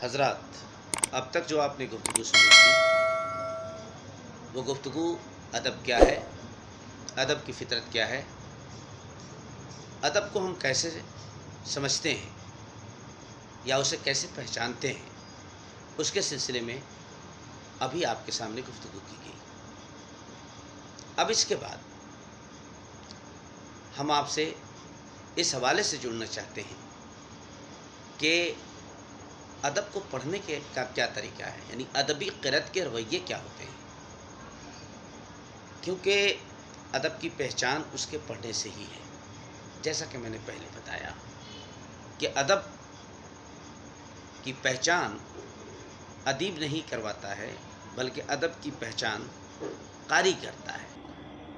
حضرات، اب تک جو آپ نے گفتگو سنی تھی وہ گفتگو ادب کیا ہے، ادب کی فطرت کیا ہے، ادب کو ہم کیسے سمجھتے ہیں یا اسے کیسے پہچانتے ہیں، اس کے سلسلے میں ابھی آپ کے سامنے گفتگو کی گئی۔ اب اس کے بعد ہم آپ سے اس حوالے سے جڑنا چاہتے ہیں کہ ادب کو پڑھنے کا کیا طریقہ ہے، یعنی ادبی قرأت کے رویے کیا ہوتے ہیں، کیونکہ ادب کی پہچان اس کے پڑھنے سے ہی ہے۔ جیسا کہ میں نے پہلے بتایا کہ ادب کی پہچان ادیب نہیں کرواتا ہے بلکہ ادب کی پہچان قاری کرتا ہے۔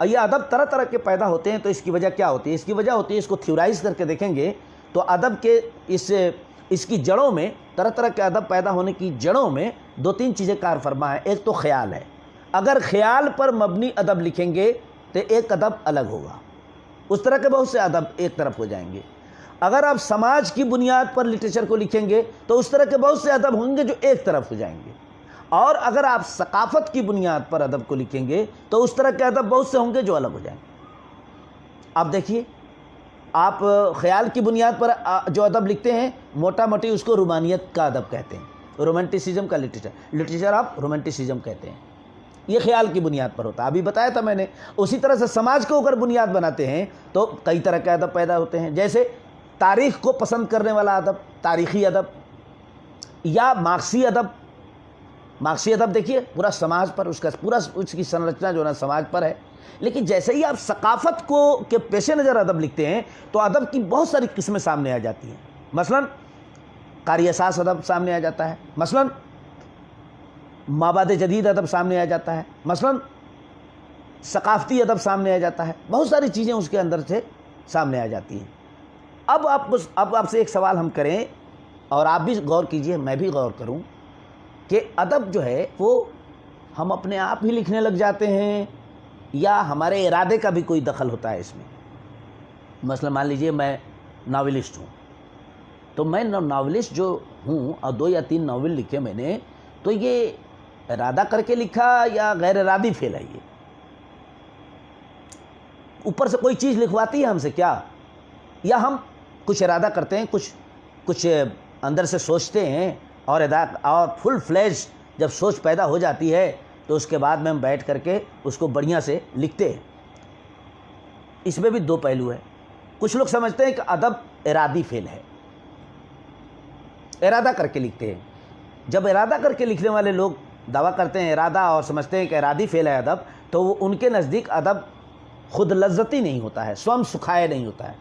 یہ ادب طرح طرح کے پیدا ہوتے ہیں، تو اس کی وجہ کیا ہوتی ہے؟ اس کی وجہ ہوتی ہے، اس کو تھیورائز کر کے دیکھیں گے تو ادب کے اس کی جڑوں میں، طرح طرح کے ادب پیدا ہونے کی جڑوں میں دو تین چیزیں کار فرما ہیں۔ ایک تو خیال ہے، اگر خیال پر مبنی ادب لکھیں گے تو ایک ادب الگ ہوگا، اس طرح کے بہت سے ادب ایک طرف ہو جائیں گے۔ اگر آپ سماج کی بنیاد پر لٹریچر کو لکھیں گے تو اس طرح کے بہت سے ادب ہوں گے جو ایک طرف ہو جائیں گے، اور اگر آپ ثقافت کی بنیاد پر ادب کو لکھیں گے تو اس طرح کے ادب بہت سے ہوں گے جو الگ ہو جائیں گے۔ اب دیکھیے، آپ خیال کی بنیاد پر جو ادب لکھتے ہیں، موٹا موٹی اس کو رومانیت کا ادب کہتے ہیں، رومانٹسزم کا لٹریچر آپ رومانٹسزم کہتے ہیں۔ یہ خیال کی بنیاد پر ہوتا ہے، ابھی بتایا تھا میں نے۔ اسی طرح سے سماج کو اگر بنیاد بناتے ہیں تو کئی طرح کے ادب پیدا ہوتے ہیں، جیسے تاریخ کو پسند کرنے والا ادب، تاریخی ادب، یا مارکسی ادب۔ مارکسی ادب دیکھیے پورا سماج پر، اس کی سنرچنا جو ہے سماج پر ہے۔ لیکن جیسے ہی آپ ثقافت کو کے پیش نظر ادب لکھتے ہیں تو ادب کی بہت ساری قسمیں سامنے آ جاتی ہیں۔ مثلا قاری اساس ادب سامنے آ جاتا ہے، مثلا مابعد جدید ادب سامنے آ جاتا ہے، مثلا ثقافتی ادب سامنے آ جاتا ہے، بہت ساری چیزیں اس کے اندر سے سامنے آ جاتی ہیں۔ اب آپ سے ایک سوال ہم کریں، اور آپ بھی غور کیجئے، میں بھی غور کروں، کہ ادب جو ہے وہ ہم اپنے آپ ہی لکھنے لگ جاتے ہیں یا ہمارے ارادے کا بھی کوئی دخل ہوتا ہے اس میں؟ مثلا مان لیجئے میں ناولسٹ ہوں، تو میں ناولسٹ جو ہوں اور 2 یا 3 ناول لکھے میں نے، تو یہ ارادہ کر کے لکھا یا غیر ارادی فعل ہے؟ یہ اوپر سے کوئی چیز لکھواتی ہے ہم سے کیا؟ یا ہم کچھ ارادہ کرتے ہیں، کچھ اندر سے سوچتے ہیں، اور فل فلیج جب سوچ پیدا ہو جاتی ہے تو اس کے بعد میں ہم بیٹھ کر کے اس کو بڑھیا سے لکھتے ہیں۔ اس میں بھی 2 پہلو ہیں۔ کچھ لوگ سمجھتے ہیں کہ ادب ارادی فعل ہے، ارادہ کر کے لکھتے ہیں۔ جب ارادہ کر کے لکھنے والے لوگ دعویٰ کرتے ہیں ارادہ اور سمجھتے ہیں کہ ارادی فعل ہے ادب، تو وہ ان کے نزدیک ادب خود لذتی نہیں ہوتا ہے، سوئم سکھائے نہیں ہوتا ہے،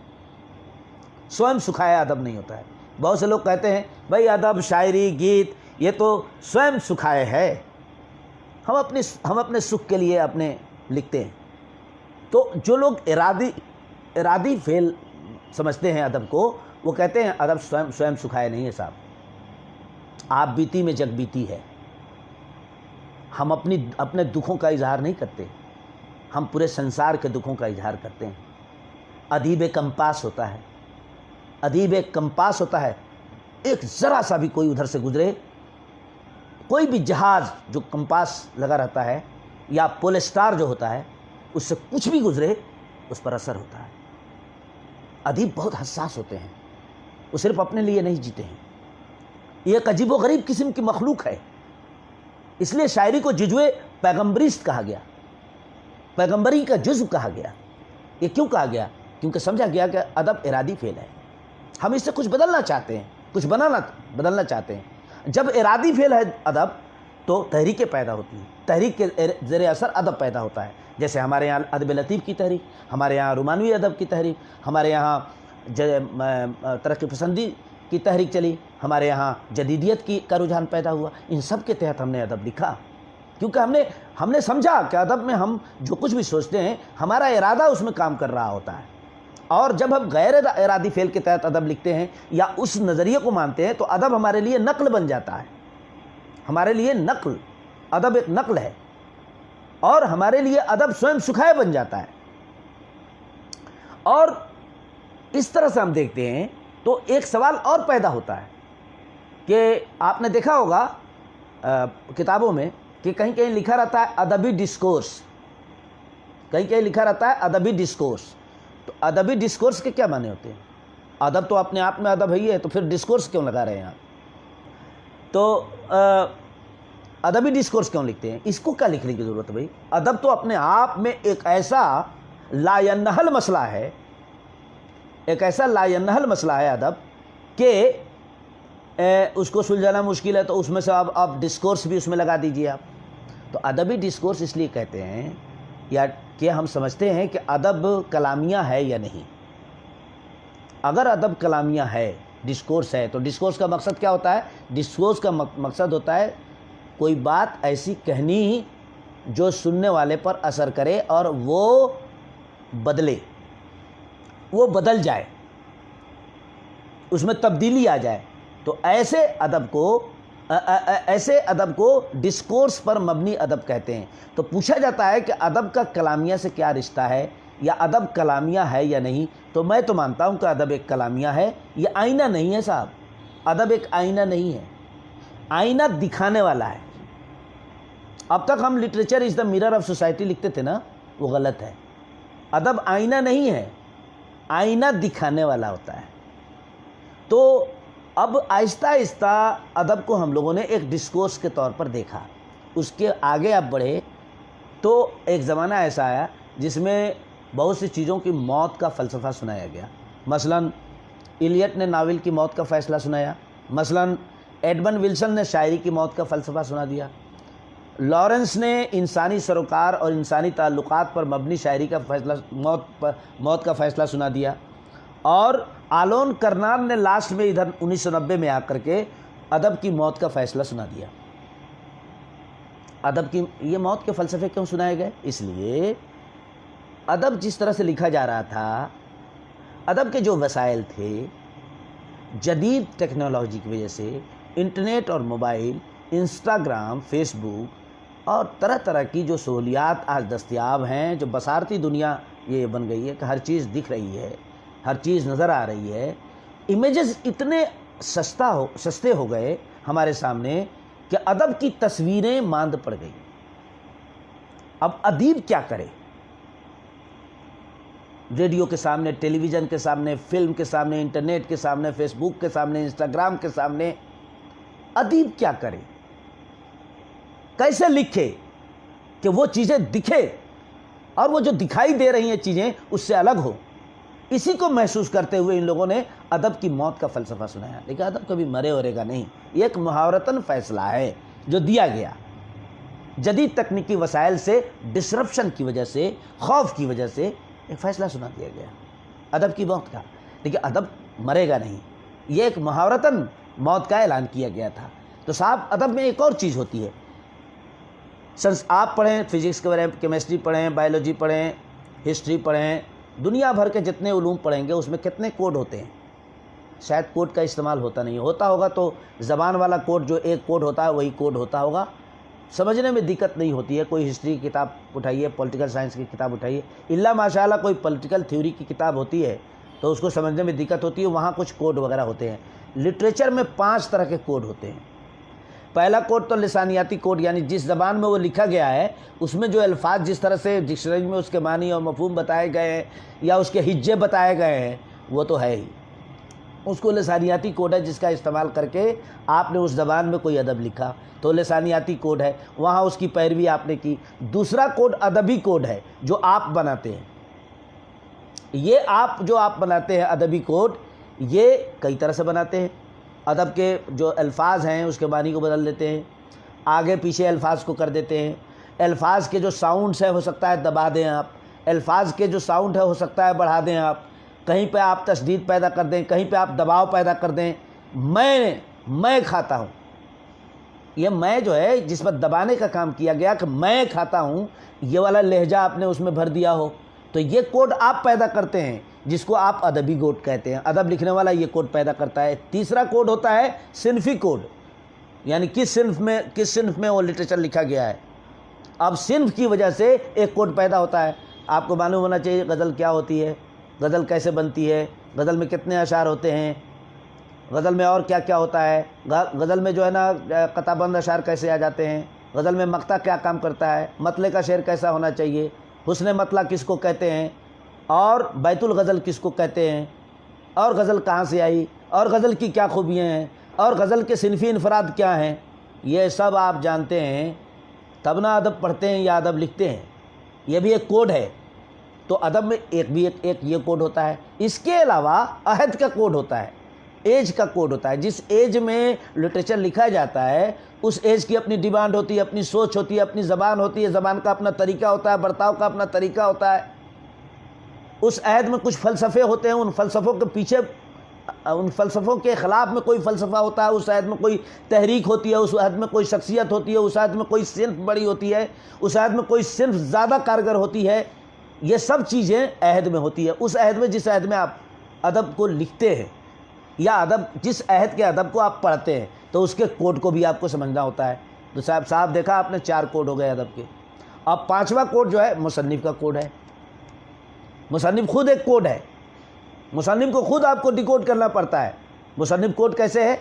سوئم سکھایا ادب نہیں ہوتا ہے۔ بہت سے لوگ کہتے ہیں بھائی ادب، شاعری، گیت یہ تو سوئم سکھائے ہے، ہم اپنے سکھ کے لیے اپنے لکھتے ہیں۔ تو جو لوگ ارادی فعل سمجھتے ہیں ادب کو، وہ کہتے ہیں ادب سوئم سکھائے نہیں ہے صاحب، آپ بیتی میں جگ بیتی ہے۔ ہم اپنے دکھوں کا اظہار نہیں کرتے، ہم پورے سنسار کے دکھوں کا اظہار کرتے ہیں۔ ادیب کمپاس ہوتا ہے، ادیب ایک کمپاس ہوتا ہے، ایک ذرا سا بھی کوئی ادھر سے گزرے، کوئی بھی جہاز جو کمپاس لگا رہتا ہے یا پول سٹار جو ہوتا ہے، اس سے کچھ بھی گزرے اس پر اثر ہوتا ہے۔ ادیب بہت حساس ہوتے ہیں، وہ صرف اپنے لیے نہیں جیتے ہیں۔ یہ ایک عجیب و غریب قسم کی مخلوق ہے، اس لیے شاعری کو جزوے پیغمبریست کہا گیا، پیغمبری کا جزو کہا گیا۔ یہ کیوں کہا گیا؟ کیونکہ سمجھا گیا کہ ادب ارادی فعل ہے، ہم اس سے کچھ بدلنا چاہتے ہیں، کچھ بدلنا چاہتے ہیں۔ جب ارادی فعل ہے ادب تو تحریکیں پیدا ہوتی ہیں، تحریک کے زیر اثر ادب پیدا ہوتا ہے۔ جیسے ہمارے یہاں ادب لطیف کی تحریک، ہمارے یہاں رومانوی ادب کی تحریک، ہمارے یہاں ترقی پسندی کی تحریک چلی، ہمارے یہاں جدیدیت کا رجحان پیدا ہوا۔ ان سب کے تحت ہم نے ادب لکھا، کیونکہ ہم نے سمجھا کہ ادب میں ہم جو کچھ بھی سوچتے ہیں ہمارا ارادہ اس میں کام کر رہا ہوتا ہے، اور جب ہم غیر ارادی فعل کے تحت ادب لکھتے ہیں یا اس نظریے کو مانتے ہیں تو ادب ہمارے لیے نقل بن جاتا ہے۔ ہمارے لیے ادب ایک نقل ہے، اور ہمارے لیے ادب سوئم سکھائے بن جاتا ہے۔ اور اس طرح سے ہم دیکھتے ہیں تو ایک سوال اور پیدا ہوتا ہے کہ آپ نے دیکھا ہوگا کتابوں میں کہ کہیں کہیں لکھا رہتا ہے ادبی ڈسکورس، کہیں کہیں لکھا رہتا ہے ادبی ڈسکورس. تو ادبی ڈسکورس کے کیا معنی ہوتے ہیں؟ ادب تو اپنے آپ میں ادب ہی ہے، تو پھر ڈسکورس کیوں لگا رہے ہیں آپ؟ تو ادبی ڈسکورس کیوں لکھتے ہیں؟ اس کو کیا لکھنے کی ضرورت ہے بھائی؟ ادب تو اپنے آپ میں ایک ایسا لا ینحل مسئلہ ہے، ایک ایسا لا ینحل مسئلہ ہے ادب کہ اس کو سلجھانا مشکل ہے، تو اس میں سے آپ ڈسکورس بھی اس میں لگا دیجئے آپ. تو ادبی ڈسکورس اس لیے کہتے ہیں یا کہ ہم سمجھتے ہیں کہ ادب کلامیہ ہے یا نہیں. اگر ادب کلامیہ ہے، ڈسکورس ہے، تو ڈسکورس کا مقصد کیا ہوتا ہے؟ ڈسکورس کا مقصد ہوتا ہے کوئی بات ایسی کہنی جو سننے والے پر اثر کرے اور وہ بدلے، وہ بدل جائے، اس میں تبدیلی آ جائے. تو ایسے ادب کو ڈسکورس پر مبنی ادب کہتے ہیں. تو پوچھا جاتا ہے کہ ادب کا کلامیہ سے کیا رشتہ ہے، یا ادب کلامیہ ہے یا نہیں؟ تو میں تو مانتا ہوں کہ ادب ایک کلامیہ ہے. یہ آئینہ نہیں ہے صاحب، ادب ایک آئینہ نہیں ہے، آئینہ دکھانے والا ہے. اب تک ہم literature is the mirror of society لکھتے تھے نا، وہ غلط ہے. ادب آئینہ نہیں ہے، آئینہ دکھانے والا ہوتا ہے. تو اب آہستہ آہستہ ادب کو ہم لوگوں نے ایک ڈسکورس کے طور پر دیکھا. اس کے آگے اب بڑھے تو ایک زمانہ ایسا آیا جس میں بہت سی چیزوں کی موت کا فلسفہ سنایا گیا. مثلا ایلیٹ نے ناول کی موت کا فیصلہ سنایا، مثلا ایڈمن ولسن نے شاعری کی موت کا فلسفہ سنا دیا، لارنس نے انسانی سروکار اور انسانی تعلقات پر مبنی شاعری کا فیصلہ موت کا فیصلہ سنا دیا، اور آلون کرنان نے لاسٹ میں ادھر 1990 میں آ کر کے ادب کی موت کا فیصلہ سنا دیا. ادب کی یہ موت کے فلسفے کیوں سنائے گئے؟ اس لیے ادب جس طرح سے لکھا جا رہا تھا، ادب کے جو وسائل تھے جدید ٹیکنالوجی کی وجہ سے، انٹرنیٹ اور موبائل، انسٹاگرام، فیس بک اور طرح طرح کی جو سہولیات آج دستیاب ہیں، جو بصارتی دنیا یہ بن گئی ہے کہ ہر چیز دکھ رہی ہے، ہر چیز نظر آ رہی ہے، امیجز اتنے سستے ہو گئے ہمارے سامنے کہ ادب کی تصویریں ماند پڑ گئی. اب ادیب کیا کرے؟ ریڈیو کے سامنے، ٹیلی ویژن کے سامنے، فلم کے سامنے، انٹرنیٹ کے سامنے، فیس بک کے سامنے، انسٹاگرام کے سامنے، ادیب کیا کرے؟ کیسے لکھے کہ وہ چیزیں دکھے اور وہ جو دکھائی دے رہی ہیں چیزیں اس سے الگ ہو؟ اسی کو محسوس کرتے ہوئے ان لوگوں نے ادب کی موت کا فلسفہ سنایا. لیکن ادب کبھی مرے اورے گا نہیں، یہ ایک محاورتاً فیصلہ ہے جو دیا گیا جدید تکنیکی وسائل سے ڈسرپشن کی وجہ سے، خوف کی وجہ سے ایک فیصلہ سنا دیا گیا ادب کی موت کا. لیکن ادب مرے گا نہیں، یہ ایک محاورتاً موت کا اعلان کیا گیا تھا. تو صاحب ادب میں ایک اور چیز ہوتی ہے. آپ پڑھیں فزکس کے بارے میں، کیمسٹری پڑھیں، بایولوجی پڑھیں، ہسٹری پڑھیں، دنیا بھر کے جتنے علوم پڑھیں گے اس میں کتنے کوڈ ہوتے ہیں؟ شاید کوڈ کا استعمال ہوتا نہیں، ہوتا ہوگا تو زبان والا کوڈ جو ایک کوڈ ہوتا ہے وہی کوڈ ہوتا ہوگا. سمجھنے میں دقت نہیں ہوتی ہے. کوئی ہسٹری کی کتاب اٹھائیے، پولیٹیکل سائنس کی کتاب اٹھائیے، الا ماشاء اللہ کوئی پولیٹیکل تھیوری کی کتاب ہوتی ہے تو اس کو سمجھنے میں دقت ہوتی ہے، وہاں کچھ کوڈ وغیرہ ہوتے ہیں. لٹریچر میں 5 طرح کے کوڈ ہوتے ہیں. پہلا کوڈ تو لسانیاتی کوڈ، یعنی جس زبان میں وہ لکھا گیا ہے اس میں جو الفاظ جس طرح سے ڈکشنری میں اس کے معنی اور مفہوم بتائے گئے ہیں یا اس کے ہجے بتائے گئے ہیں وہ تو ہے ہی، اس کو لسانیاتی کوڈ ہے جس کا استعمال کر کے آپ نے اس زبان میں کوئی ادب لکھا تو لسانیاتی کوڈ ہے، وہاں اس کی پیروی آپ نے کی. دوسرا کوڈ ادبی کوڈ ہے جو آپ بناتے ہیں. یہ جو آپ بناتے ہیں ادبی کوڈ، یہ کئی طرح سے بناتے ہیں. ادب کے جو الفاظ ہیں اس کے معنی کو بدل دیتے ہیں، آگے پیچھے الفاظ کو کر دیتے ہیں. الفاظ کے جو ساؤنڈس ہیں ہو سکتا ہے دبا دیں آپ، الفاظ کے جو ساؤنڈ ہے ہو سکتا ہے بڑھا دیں آپ، کہیں پہ آپ تشدید پیدا کر دیں، کہیں پہ آپ دباؤ پیدا کر دیں. میں کھاتا ہوں، یہ میں جو ہے جس پر دبانے کا کام کیا گیا کہ میں کھاتا ہوں، یہ والا لہجہ آپ نے اس میں بھر دیا ہو تو یہ کوڈ آپ پیدا کرتے ہیں جس کو آپ ادبی کوڈ کہتے ہیں. ادب لکھنے والا یہ کوڈ پیدا کرتا ہے. تیسرا کوڈ ہوتا ہے صنفی کوڈ، یعنی کس صنف میں وہ لٹریچر لکھا گیا ہے. اب صنف کی وجہ سے ایک کوڈ پیدا ہوتا ہے. آپ کو معلوم ہونا چاہیے غزل کیا ہوتی ہے، غزل کیسے بنتی ہے، غزل میں کتنے اشعار ہوتے ہیں، غزل میں اور کیا کیا ہوتا ہے، غزل میں جو ہے نا قطع بند اشعار کیسے آ جاتے ہیں، غزل میں مقطع کیا کام کرتا ہے، مطلع کا شعر کیسا ہونا چاہیے، حسن مطلع کس کو کہتے ہیں، اور بیت الغزل کس کو کہتے ہیں، اور غزل کہاں سے آئی، اور غزل کی کیا خوبیاں ہیں، اور غزل کے صنفی انفراد کیا ہیں، یہ سب آپ جانتے ہیں تب نہ ادب پڑھتے ہیں یا ادب لکھتے ہیں۔ یہ بھی ایک کوڈ ہے۔ تو ادب میں ایک یہ کوڈ ہوتا ہے۔ اس کے علاوہ عہد کا کوڈ ہوتا ہے، ایج کا کوڈ ہوتا ہے۔ جس ایج میں لٹریچر لکھا جاتا ہے اس ایج کی اپنی ڈیمانڈ ہوتی ہے، اپنی سوچ ہوتی ہے، اپنی زبان ہوتی ہے، زبان کا اپنا طریقہ ہوتا ہے، برتاؤ کا اپنا طریقہ ہوتا ہے۔ اس عہد میں کچھ فلسفے ہوتے ہیں، ان فلسفوں کے پیچھے، ان فلسفوں کے خلاف میں کوئی فلسفہ ہوتا ہے، اس عہد میں کوئی تحریک ہوتی ہے، اس عہد میں کوئی شخصیت ہوتی ہے، اس عہد میں کوئی صنف بڑی ہوتی ہے، اس عہد میں کوئی صنف زیادہ کارگر ہوتی ہے۔ یہ سب چیزیں عہد میں ہوتی ہے۔ اس عہد میں، جس عہد میں آپ ادب کو لکھتے ہیں یا ادب، جس عہد کے ادب کو آپ پڑھتے ہیں، تو اس کے کوڈ کو بھی آپ کو سمجھنا ہوتا ہے۔ تو صاحب دیکھا آپ نے 4 کوڈ ہو گئے ادب کے۔ اب 5واں کوڈ جو ہے مصنف کا کوڈ ہے۔ مصنف خود ایک کوڈ ہے، مصنف کو خود آپ کو ڈیکوڈ کرنا پڑتا ہے۔ مصنف کوڈ کیسے ہے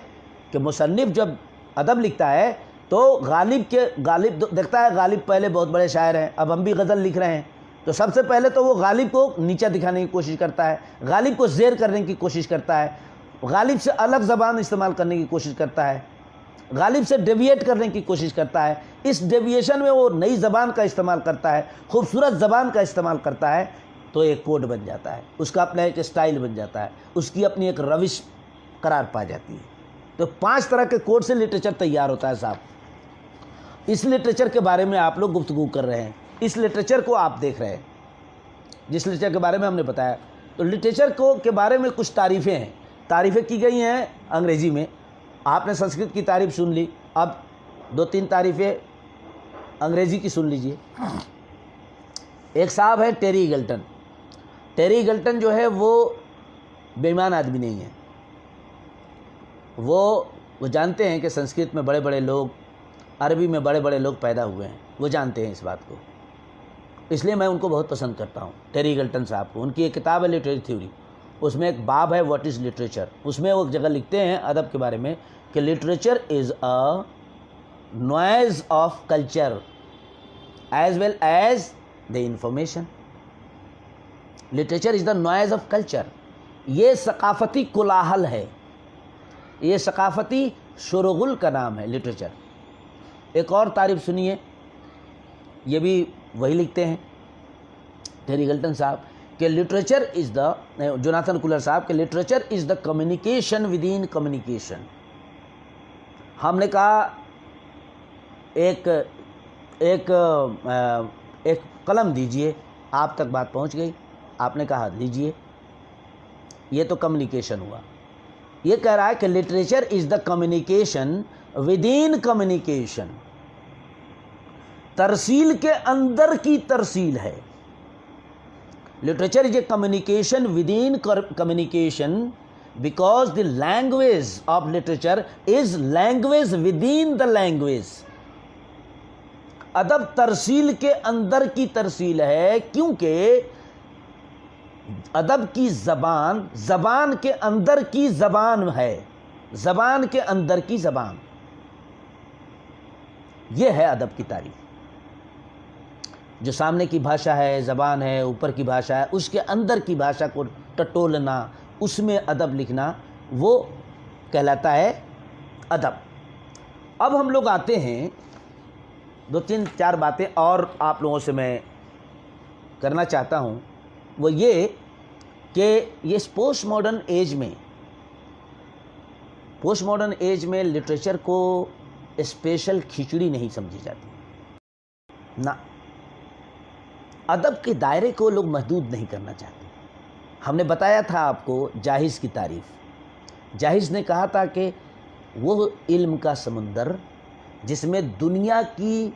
کہ مصنف جب ادب لکھتا ہے تو غالب دیکھتا ہے، غالب پہلے بہت بڑے شاعر ہیں، اب ہم بھی غزل لکھ رہے ہیں، تو سب سے پہلے تو وہ غالب کو نیچا دکھانے کی کوشش کرتا ہے، غالب کو زیر کرنے کی کوشش کرتا ہے، غالب سے الگ زبان استعمال کرنے کی کوشش کرتا ہے، غالب سے ڈیویٹ کرنے کی کوشش کرتا ہے۔ اس ڈیویشن میں وہ نئی زبان کا استعمال کرتا ہے، خوبصورت زبان کا استعمال کرتا ہے، تو ایک کوڈ بن جاتا ہے، اس کا اپنا ایک اسٹائل بن جاتا ہے، اس کی اپنی ایک روش قرار پا جاتی ہے۔ تو 5 طرح کے کوڈ سے لٹریچر تیار ہوتا ہے صاحب۔ اس لٹریچر کے بارے میں آپ لوگ گفتگو کر رہے ہیں، اس لٹریچر کو آپ دیکھ رہے ہیں، جس لٹریچر کے بارے میں ہم نے بتایا۔ تو لٹریچر کے بارے میں کچھ تعریفیں ہیں، تعریفیں کی گئی ہیں انگریزی میں۔ آپ نے سنسکرت کی تعریف سن لی، اب 2-3 تعریفیں انگریزی کی سن لیجئے۔ ایک صاحب ہے ٹیری ایگلٹن۔ ٹیری ایگلٹن جو ہے وہ بے ایمان آدمی نہیں ہے۔ وہ جانتے ہیں کہ سنسکرت میں بڑے بڑے لوگ، عربی میں بڑے بڑے لوگ پیدا ہوئے ہیں، وہ جانتے ہیں اس بات کو، اس لیے میں ان کو بہت پسند کرتا ہوں، ٹیری ایگلٹن صاحب کو۔ ان کی ایک کتاب ہے لٹریچر تھیوری، اس میں ایک باب ہے واٹ از لٹریچر۔ اس میں وہ جگہ لکھتے ہیں ادب کے بارے میں کہ literature is a noise of culture as well as the information. Literature is the noise of culture. یہ ثقافتی کولاہل ہے، یہ ثقافتی شورغل کا نام ہے لٹریچر۔ ایک اور تعریف سنیے، یہ بھی وہی لکھتے ہیں ٹیری ایگلٹن صاحب کہ literature is the, Jonathan cooler صاحب کہ literature is the communication with in communication. ہم نے کہا ایک قلم دیجئے، آپ تک بات پہنچ گئی، آپ نے کہا لیجئے، یہ تو کمیونیکیشن ہوا۔ یہ کہہ رہا ہے کہ literature is the communication with in communication, ترسیل کے اندر کی ترسیل ہے۔ Literature is a communication with in communication because the language of literature is language with in the language. ادب ترسیل کے اندر کی ترسیل ہے، کیونکہ ادب کی زبان زبان کے اندر کی زبان ہے، زبان کے اندر کی زبان، یہ ہے ادب کی تعریف۔ جو سامنے کی بھاشا ہے، زبان ہے، اوپر کی بھاشا ہے، اس کے اندر کی بھاشا کو ٹٹولنا، اس میں ادب لکھنا، وہ کہلاتا ہے ادب۔ اب ہم لوگ آتے ہیں 2-3-4 باتیں اور آپ لوگوں سے میں کرنا چاہتا ہوں، وہ یہ کہ یہ پوسٹ ماڈرن ایج میں لٹریچر کو اسپیشل کھچڑی نہیں سمجھی جاتی، نہ، ادب کے دائرے کو لوگ محدود نہیں کرنا چاہتے۔ ہم نے بتایا تھا آپ کو جاحظ کی تعریف۔ جاحظ نے کہا تھا کہ وہ علم کا سمندر جس میں دنیا کی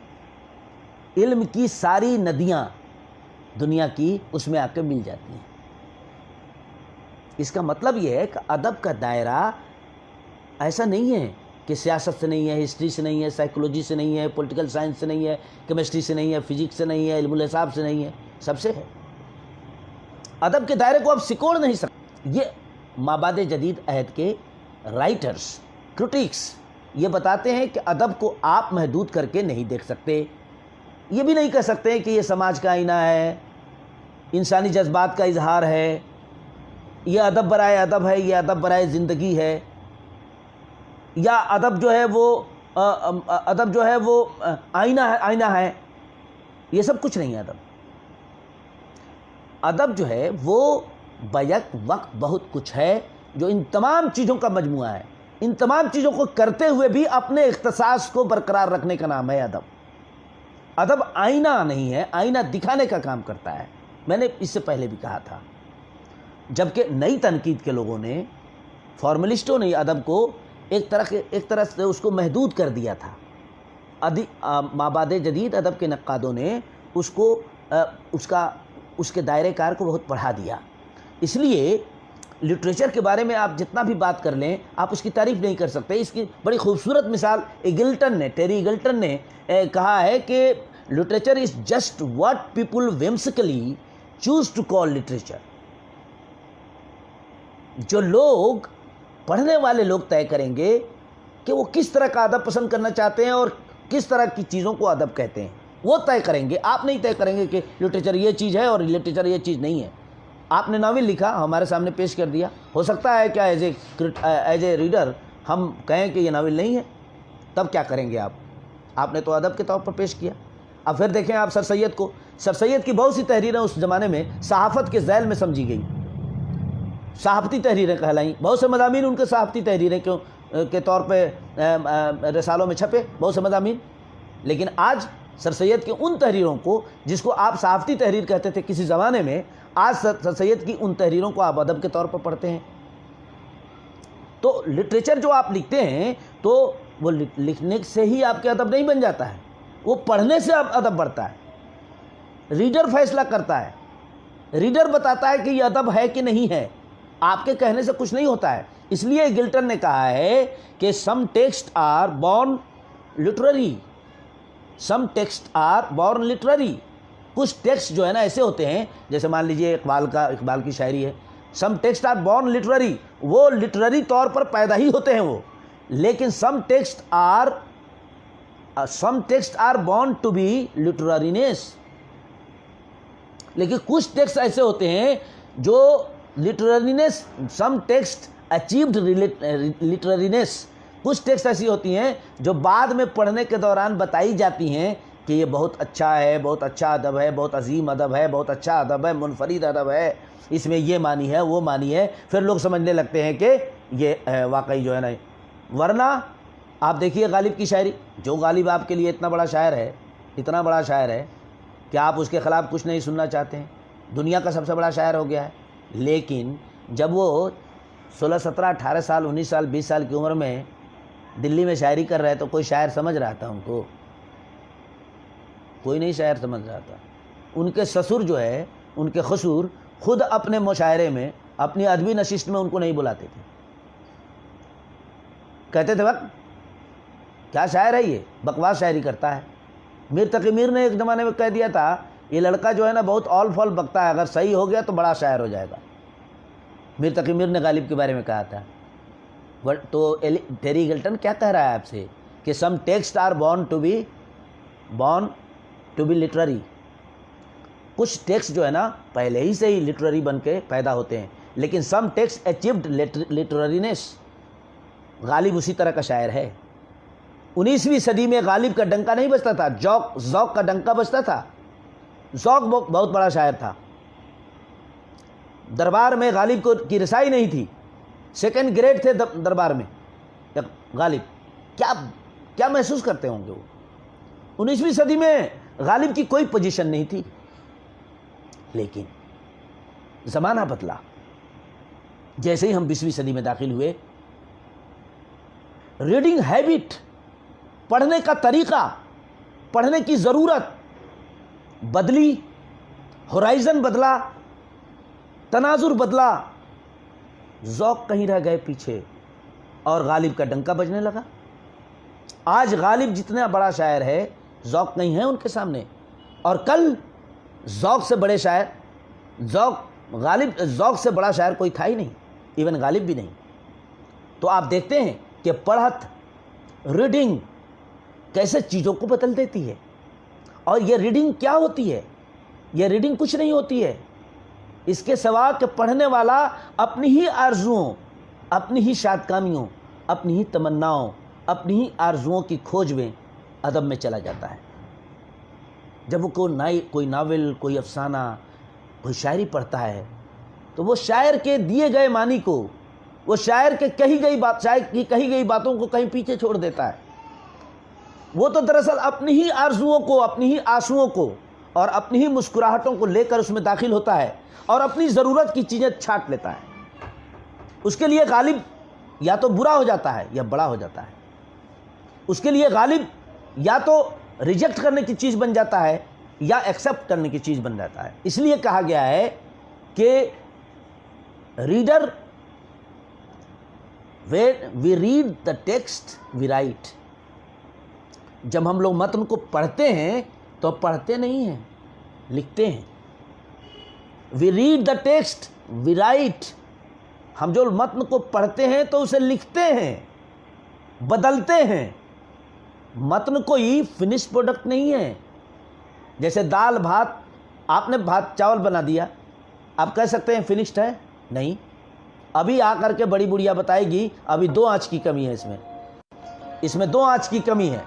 علم کی ساری ندیاں دنیا کی اس میں آ کے مل جاتی ہیں۔ اس کا مطلب یہ ہے کہ ادب کا دائرہ ایسا نہیں ہے کہ سیاست سے نہیں ہے، ہسٹری سے نہیں ہے، سائیکولوجی سے نہیں ہے، پولیٹیکل سائنس سے نہیں ہے، کیمسٹری سے نہیں ہے، فزکس سے نہیں ہے، علم الحساب سے نہیں ہے، سب سے ہے۔ ادب کے دائرے کو آپ سکوڑ نہیں سکتے۔ یہ مابعد جدید عہد کے رائٹرز، کرٹکس یہ بتاتے ہیں کہ ادب کو آپ محدود کر کے نہیں دیکھ سکتے. یہ بھی نہیں کہہ سکتے کہ یہ سماج کا آئینہ ہے، انسانی جذبات کا اظہار ہے، یہ ادب برائے ادب ہے، یہ ادب برائے زندگی ہے، یا ادب جو ہے وہ آئینہ ہے. یہ سب کچھ نہیں ہے. ادب جو ہے وہ بیک وقت بہت کچھ ہے جو ان تمام چیزوں کا مجموعہ ہے. ان تمام چیزوں کو کرتے ہوئے بھی اپنے اختصاص کو برقرار رکھنے کا نام ہے ادب. ادب آئینہ نہیں ہے، آئینہ دکھانے کا کام کرتا ہے. میں نے اس سے پہلے بھی کہا تھا. جبکہ نئی تنقید کے لوگوں نے، فارملسٹوں نے ادب کو ایک طرح سے اس کو محدود کر دیا تھا. مابعد جدید ادب کے نقادوں نے اس کے دائرۂ کار کو بہت بڑھا دیا. اس لیے لٹریچر کے بارے میں آپ جتنا بھی بات کر لیں آپ اس کی تعریف نہیں کر سکتے. اس کی بڑی خوبصورت مثال ٹیری ایگلٹن نے کہا ہے کہ literature is just what people whimsically choose to call literature. جو لوگ، پڑھنے والے لوگ طے کریں گے کہ وہ کس طرح کا ادب پسند کرنا چاہتے ہیں اور کس طرح کی چیزوں کو ادب کہتے ہیں، وہ طے کریں گے. آپ نہیں طے کریں گے کہ لٹریچر یہ چیز ہے اور لٹریچر یہ چیز نہیں ہے. آپ نے ناول لکھا، ہمارے سامنے پیش کر دیا، ہو سکتا ہے کیا ایز اے ریڈر ہم کہیں کہ یہ ناول نہیں ہے، تب کیا کریں گے آپ نے تو ادب کے طور پر پیش کیا. اب پھر دیکھیں آپ سر سید کی بہت سی تحریریں اس زمانے میں صحافت کے ذیل میں سمجھی گئی، صحافتی تحریریں کہلائیں. بہت سے مضامین ان کے صحافتی تحریریں کے طور پہ رسالوں میں چھپے، بہت سے مضامین. لیکن آج سر سید کی ان تحریروں کو، جس کو آپ صحافتی تحریر کہتے تھے کسی زمانے میں، آج سر سید کی ان تحریروں کو آپ ادب کے طور پر پڑھتے ہیں. تو لٹریچر جو آپ لکھتے ہیں تو وہ لکھنے سے ہی آپ کے ادب نہیں بن جاتا ہے، وہ پڑھنے سے ادب بڑھتا ہے. ریڈر فیصلہ کرتا ہے، ریڈر بتاتا ہے کہ یہ ادب ہے کہ نہیں ہے. آپ کے کہنے سے کچھ نہیں ہوتا ہے. اس لیے گلٹن نے کہا ہے کہ some text are born literary, some text are born literary. کچھ ٹیکسٹ جو ہے نا ایسے ہوتے ہیں، جیسے مان لیجئے اقبال کی شاعری ہے، some text are born literary, وہ لٹرری طور پر پیدا ہی ہوتے ہیں وہ. لیکن some text are born to be literariness. لیکن کچھ ٹیکسٹ ایسے ہوتے ہیں جو لٹررینس، سم ٹیکسٹ اچیوڈ لٹررینس. کچھ ٹیکسٹ ایسی ہوتی ہیں جو بعد میں پڑھنے کے دوران بتائی جاتی ہیں کہ یہ بہت اچھا ہے، بہت اچھا ادب ہے، بہت عظیم ادب ہے، بہت اچھا ادب ہے، منفرد ادب ہے، اس میں یہ معنی ہے، وہ معنی ہے. پھر لوگ سمجھنے لگتے ہیں کہ یہ واقعی جو ہے نا. ورنہ آپ دیکھیے غالب کی شاعری، جو غالب آپ کے لیے اتنا بڑا شاعر ہے کہ آپ اس کے خلاف کچھ نہیں سننا چاہتے ہیں، دنیا کا سب سے بڑا شاعر ہو گیا ہے. لیکن جب وہ 16 17 18 سال 19 سال 20 سال کی عمر میں دلی میں شاعری کر رہے تو کوئی شاعر سمجھ رہا تھا ان کو؟ کوئی نہیں شاعر سمجھ رہا تھا. ان کے سسر جو ہے، ان کے خسور خود اپنے مشاعرے میں، اپنی ادبی نشست میں ان کو نہیں بلاتے تھے. کہتے تھے وقت کیا شاعر ہے، یہ بکواس شاعری کرتا ہے. میر تقی میر نے ایک زمانے میں کہہ دیا تھا یہ لڑکا جو ہے نا بہت آل فال بکتا ہے، اگر صحیح ہو گیا تو بڑا شاعر ہو جائے گا. میر تقی میر نے غالب کے بارے میں کہا تھا. تو ٹیری ایگلٹن کیا کہہ رہا ہے آپ سے کہ some text are born to be literary. کچھ ٹیکسٹ جو ہے نا پہلے ہی سے ہی لٹرری بن کے پیدا ہوتے ہیں، لیکن سم ٹیکسٹ اچیوڈ لٹررینس. غالب اسی طرح کا شاعر ہے. 19ویں صدی میں غالب کا ڈنکا نہیں بجتا تھا، ذوق کا ڈنکا بجتا تھا. ذوق بہت بڑا شاعر تھا. دربار میں غالب کی رسائی نہیں تھی، سیکنڈ گریڈ تھے دربار میں غالب. کیا محسوس کرتے ہوں گے وہ؟ 19ویں صدی میں غالب کی کوئی پوزیشن نہیں تھی. لیکن زمانہ بدلا. جیسے ہی ہم 20ویں صدی میں داخل ہوئے، ریڈنگ ہیبٹ، پڑھنے کا طریقہ، پڑھنے کی ضرورت بدلی، ہورائزن بدلا، تناظر بدلا، ذوق کہیں رہ گئے پیچھے اور غالب کا ڈنکا بجنے لگا. آج غالب جتنا بڑا شاعر ہے، ذوق نہیں ہے ان کے سامنے. اور کل ذوق سے بڑے شاعر، ذوق سے بڑا شاعر کوئی تھا ہی نہیں، ایون غالب بھی نہیں. تو آپ دیکھتے ہیں کہ پڑھت ریڈنگ کیسے چیزوں کو بدل دیتی ہے. اور یہ ریڈنگ کیا ہوتی ہے؟ یہ ریڈنگ کچھ نہیں ہوتی ہے اس کے سوا کہ پڑھنے والا اپنی ہی آرزوؤں، اپنی ہی شادکامیوں، اپنی ہی تمناؤں، اپنی ہی آرزوؤں کی کھوج میں ادب میں چلا جاتا ہے. جب وہ کوئی ناول، کوئی افسانہ، کوئی شاعری پڑھتا ہے تو وہ شاعر کے دیے گئے معنی کو، وہ شاعر کی کہی گئی باتوں کو کہیں پیچھے چھوڑ دیتا ہے. وہ تو دراصل اپنی ہی آرزوؤں کو، اپنی ہی آنسوؤں کو اور اپنی ہی مسکراہٹوں کو لے کر اس میں داخل ہوتا ہے اور اپنی ضرورت کی چیزیں چھانٹ لیتا ہے. اس کے لیے غالب یا تو برا ہو جاتا ہے یا بڑا ہو جاتا ہے. اس کے لیے غالب یا تو ریجیکٹ کرنے کی چیز بن جاتا ہے یا ایکسیپٹ کرنے کی چیز بن جاتا ہے. اس لیے کہا گیا ہے کہ reader, we read the text we write. جب ہم لوگ متن کو پڑھتے ہیں تو پڑھتے نہیں ہیں، لکھتے ہیں. We read the text we write. ہم جو متن کو پڑھتے ہیں تو اسے لکھتے ہیں، بدلتے ہیں. متن کوئی فنش پروڈکٹ نہیں ہے. جیسے دال بھات، آپ نے بھات چاول بنا دیا، آپ کہہ سکتے ہیں فنشڈ ہے؟ نہیں. ابھی آ کر کے بڑی بڑھیا بتائے گی ابھی 2 آنچ کی کمی ہے اس میں 2 آنچ کی کمی ہے،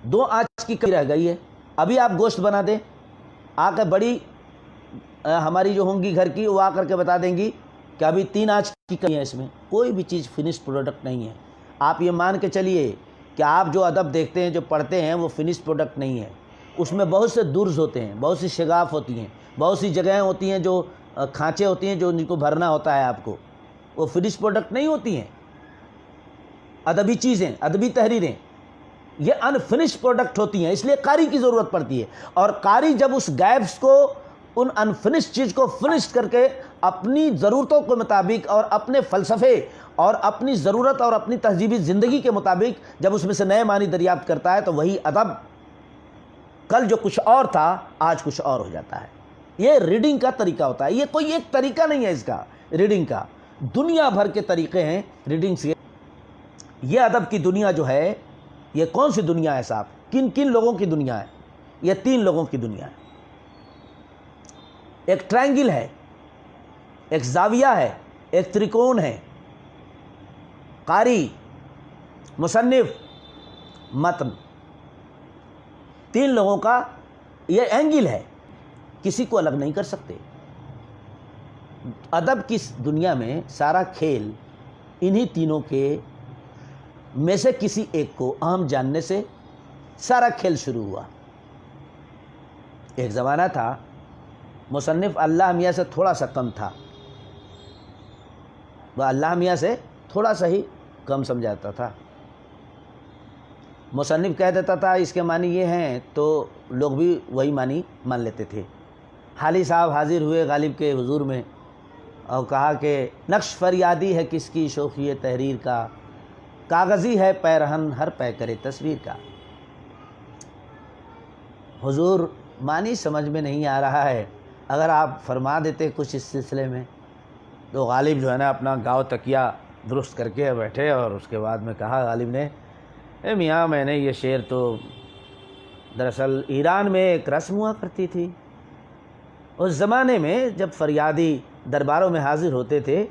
2 آنچ کی کمی رہ گئی ہے. ابھی آپ گوشت بنا دیں، آ کر بڑی ہماری جو ہوں گی گھر کی، وہ آ کر کے بتا دیں گی کہ ابھی 3 آنچ کی کمی ہے. اس میں کوئی بھی چیز فنش پروڈکٹ نہیں ہے. آپ یہ مان کے چلیے کہ آپ جو ادب دیکھتے ہیں، جو پڑھتے ہیں، وہ فنش پروڈکٹ نہیں ہے. اس میں بہت سے درز ہوتے ہیں، بہت سی شگاف ہوتی ہیں، بہت سی جگہیں ہوتی ہیں جو کھانچے ہوتی ہیں جو ان کو بھرنا ہوتا ہے آپ کو. وہ فنش پروڈکٹ نہیں ہوتی ہیں. ادبی چیزیں، ادبی تحریریں یہ انفنش پروڈکٹ ہوتی ہیں. اس لیے قاری کی ضرورت پڑتی ہے. اور قاری جب اس گیپس کو، ان انفنش چیز کو فنش کر کے اپنی ضرورتوں کے مطابق اور اپنے فلسفے اور اپنی ضرورت اور اپنی تہذیبی زندگی کے مطابق جب اس میں سے نئے معنی دریافت کرتا ہے تو وہی ادب کل جو کچھ اور تھا آج کچھ اور ہو جاتا ہے. یہ ریڈنگ کا طریقہ ہوتا ہے. یہ کوئی ایک طریقہ نہیں ہے اس کا ریڈنگ کا، دنیا بھر کے طریقے ہیں ریڈنگ سے. یہ ادب کی دنیا جو ہے، یہ کون سی دنیا ہے صاحب؟ کن کن لوگوں کی دنیا ہے؟ یہ 3 لوگوں کی دنیا ہے. ایک ٹرائنگل ہے، ایک زاویہ ہے، ایک ترکون ہے. قاری، مصنف، متن، 3 لوگوں کا یہ اینگل ہے. کسی کو الگ نہیں کر سکتے. ادب کی دنیا میں سارا کھیل انہی تینوں کے میں سے کسی ایک کو اہم جاننے سے سارا کھیل شروع ہوا. ایک زمانہ تھا مصنف اللہ میاں سے تھوڑا سا کم تھا، وہ اللہ میاں سے تھوڑا سا ہی کم سمجھاتا تھا. مصنف کہہ دیتا تھا اس کے معنی یہ ہیں تو لوگ بھی وہی معنی مان لیتے تھے. حالی صاحب حاضر ہوئے غالب کے حضور میں اور کہا کہ نقش فریادی ہے کس کی شوخی تحریر کا، کاغذی ہے پیرہن ہر پے کرے تصویر کا. حضور معنی سمجھ میں نہیں آ رہا ہے، اگر آپ فرما دیتے کچھ اس سلسلے میں. تو غالب جو ہے نا اپنا گاؤ تکیہ درست کر کے بیٹھے اور اس کے بعد میں کہا غالب نے، اے میاں میں نے یہ شعر تو دراصل ایران میں ایک رسم ہوا کرتی تھی. اس زمانے میں جب فریادی درباروں میں حاضر ہوتے تھے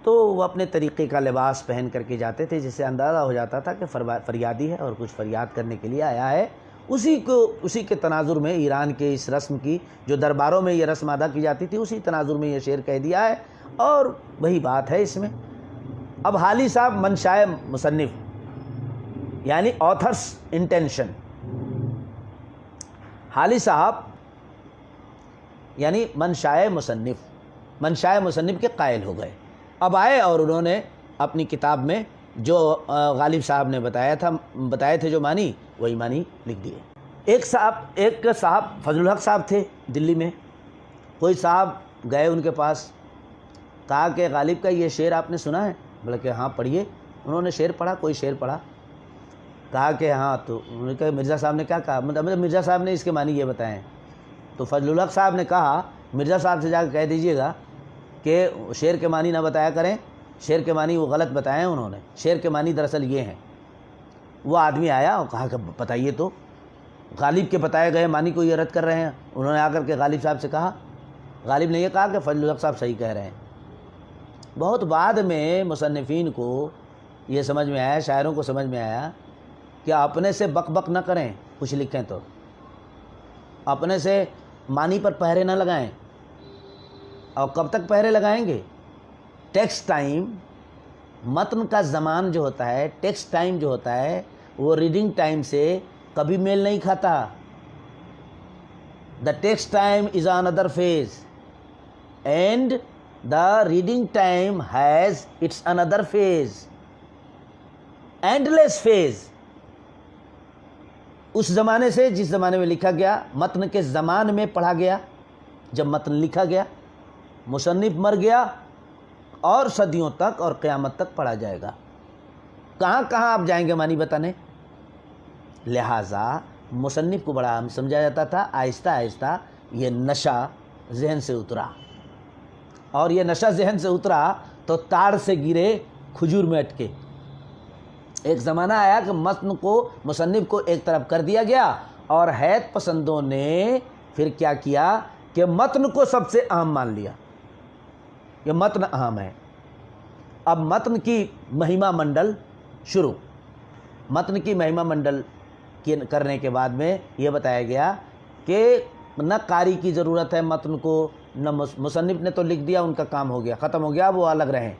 تو وہ اپنے طریقے کا لباس پہن کر کے جاتے تھے، جس سے اندازہ ہو جاتا تھا کہ فریادی ہے اور کچھ فریاد کرنے کے لیے آیا ہے. اسی کے تناظر میں ایران کے اس رسم کی، جو درباروں میں یہ رسم ادا کی جاتی تھی، اسی تناظر میں یہ شعر کہہ دیا ہے اور وہی بات ہے اس میں. اب حالی صاحب منشائے مصنف یعنی آتھرس انٹینشن، حالی صاحب یعنی منشائے مصنف کے قائل ہو گئے. اب آئے اور انہوں نے اپنی کتاب میں جو غالب صاحب نے بتائے تھے جو معنی، وہی معنی لکھ دیے. ایک صاحب فضل الحق صاحب تھے دلی میں. کوئی صاحب گئے ان کے پاس، کہا کہ غالب کا یہ شعر آپ نے سنا ہے؟ بولے کہ ہاں پڑھیے. انہوں نے شعر پڑھا، کوئی شعر پڑھا. کہا کہ ہاں. تو انہوں نے کہا مرزا صاحب نے کیا کہا؟ مطلب مرزا صاحب نے اس کے معنی یہ بتائے ہیں. تو فضل الحق صاحب نے کہا مرزا صاحب سے جا کے کہہ دیجئے گا کہ شعر کے معنی نہ بتایا کریں، شعر کے معنی وہ غلط بتائے ہیں انہوں نے، شعر کے معنی دراصل یہ ہیں۔ وہ آدمی آیا اور کہا کہ بتائیے تو، غالب کے بتائے گئے معنی کو یہ رد کر رہے ہیں۔ انہوں نے آ کر کے غالب صاحب سے کہا، غالب نے یہ کہا کہ فضل الحق صاحب صحیح کہہ رہے ہیں۔ بہت بعد میں مصنفین کو یہ سمجھ میں آیا، شاعروں کو سمجھ میں آیا کہ اپنے سے بک بک نہ کریں، کچھ لکھیں تو اپنے سے معنی پر پہرے نہ لگائیں۔ اور کب تک پہرے لگائیں گے؟ ٹیکسٹ ٹائم، متن کا زمان جو ہوتا ہے، ٹیکسٹ ٹائم جو ہوتا ہے وہ ریڈنگ ٹائم سے کبھی میل نہیں کھاتا۔ The text time is another phase and the reading time has its another phase، endless phase. اس زمانے سے جس زمانے میں لکھا گیا، متن کے زمان میں پڑھا گیا، جب متن لکھا گیا، مصنف مر گیا اور صدیوں تک اور قیامت تک پڑھا جائے گا۔ کہاں کہاں آپ جائیں گے معنی بتانے؟ لہٰذا مصنف کو بڑا اہم سمجھا جاتا تھا۔ آہستہ آہستہ یہ نشہ ذہن سے اترا، اور یہ نشہ ذہن سے اترا تو تاڑ سے گرے کھجور میں اٹکے۔ ایک زمانہ آیا کہ متن کو، مصنف کو ایک طرف کر دیا گیا، اور حیت پسندوں نے پھر کیا کیا کہ متن کو سب سے اہم مان لیا۔ یہ متن اہم ہے۔ اب متن کی مہما منڈل شروع۔ متن کی مہما منڈل کرنے کے بعد میں یہ بتایا گیا کہ نہ قاری کی ضرورت ہے متن کو، نہ مصنف نے تو لکھ دیا، ان کا کام ہو گیا، ختم ہو گیا، وہ الگ رہیں۔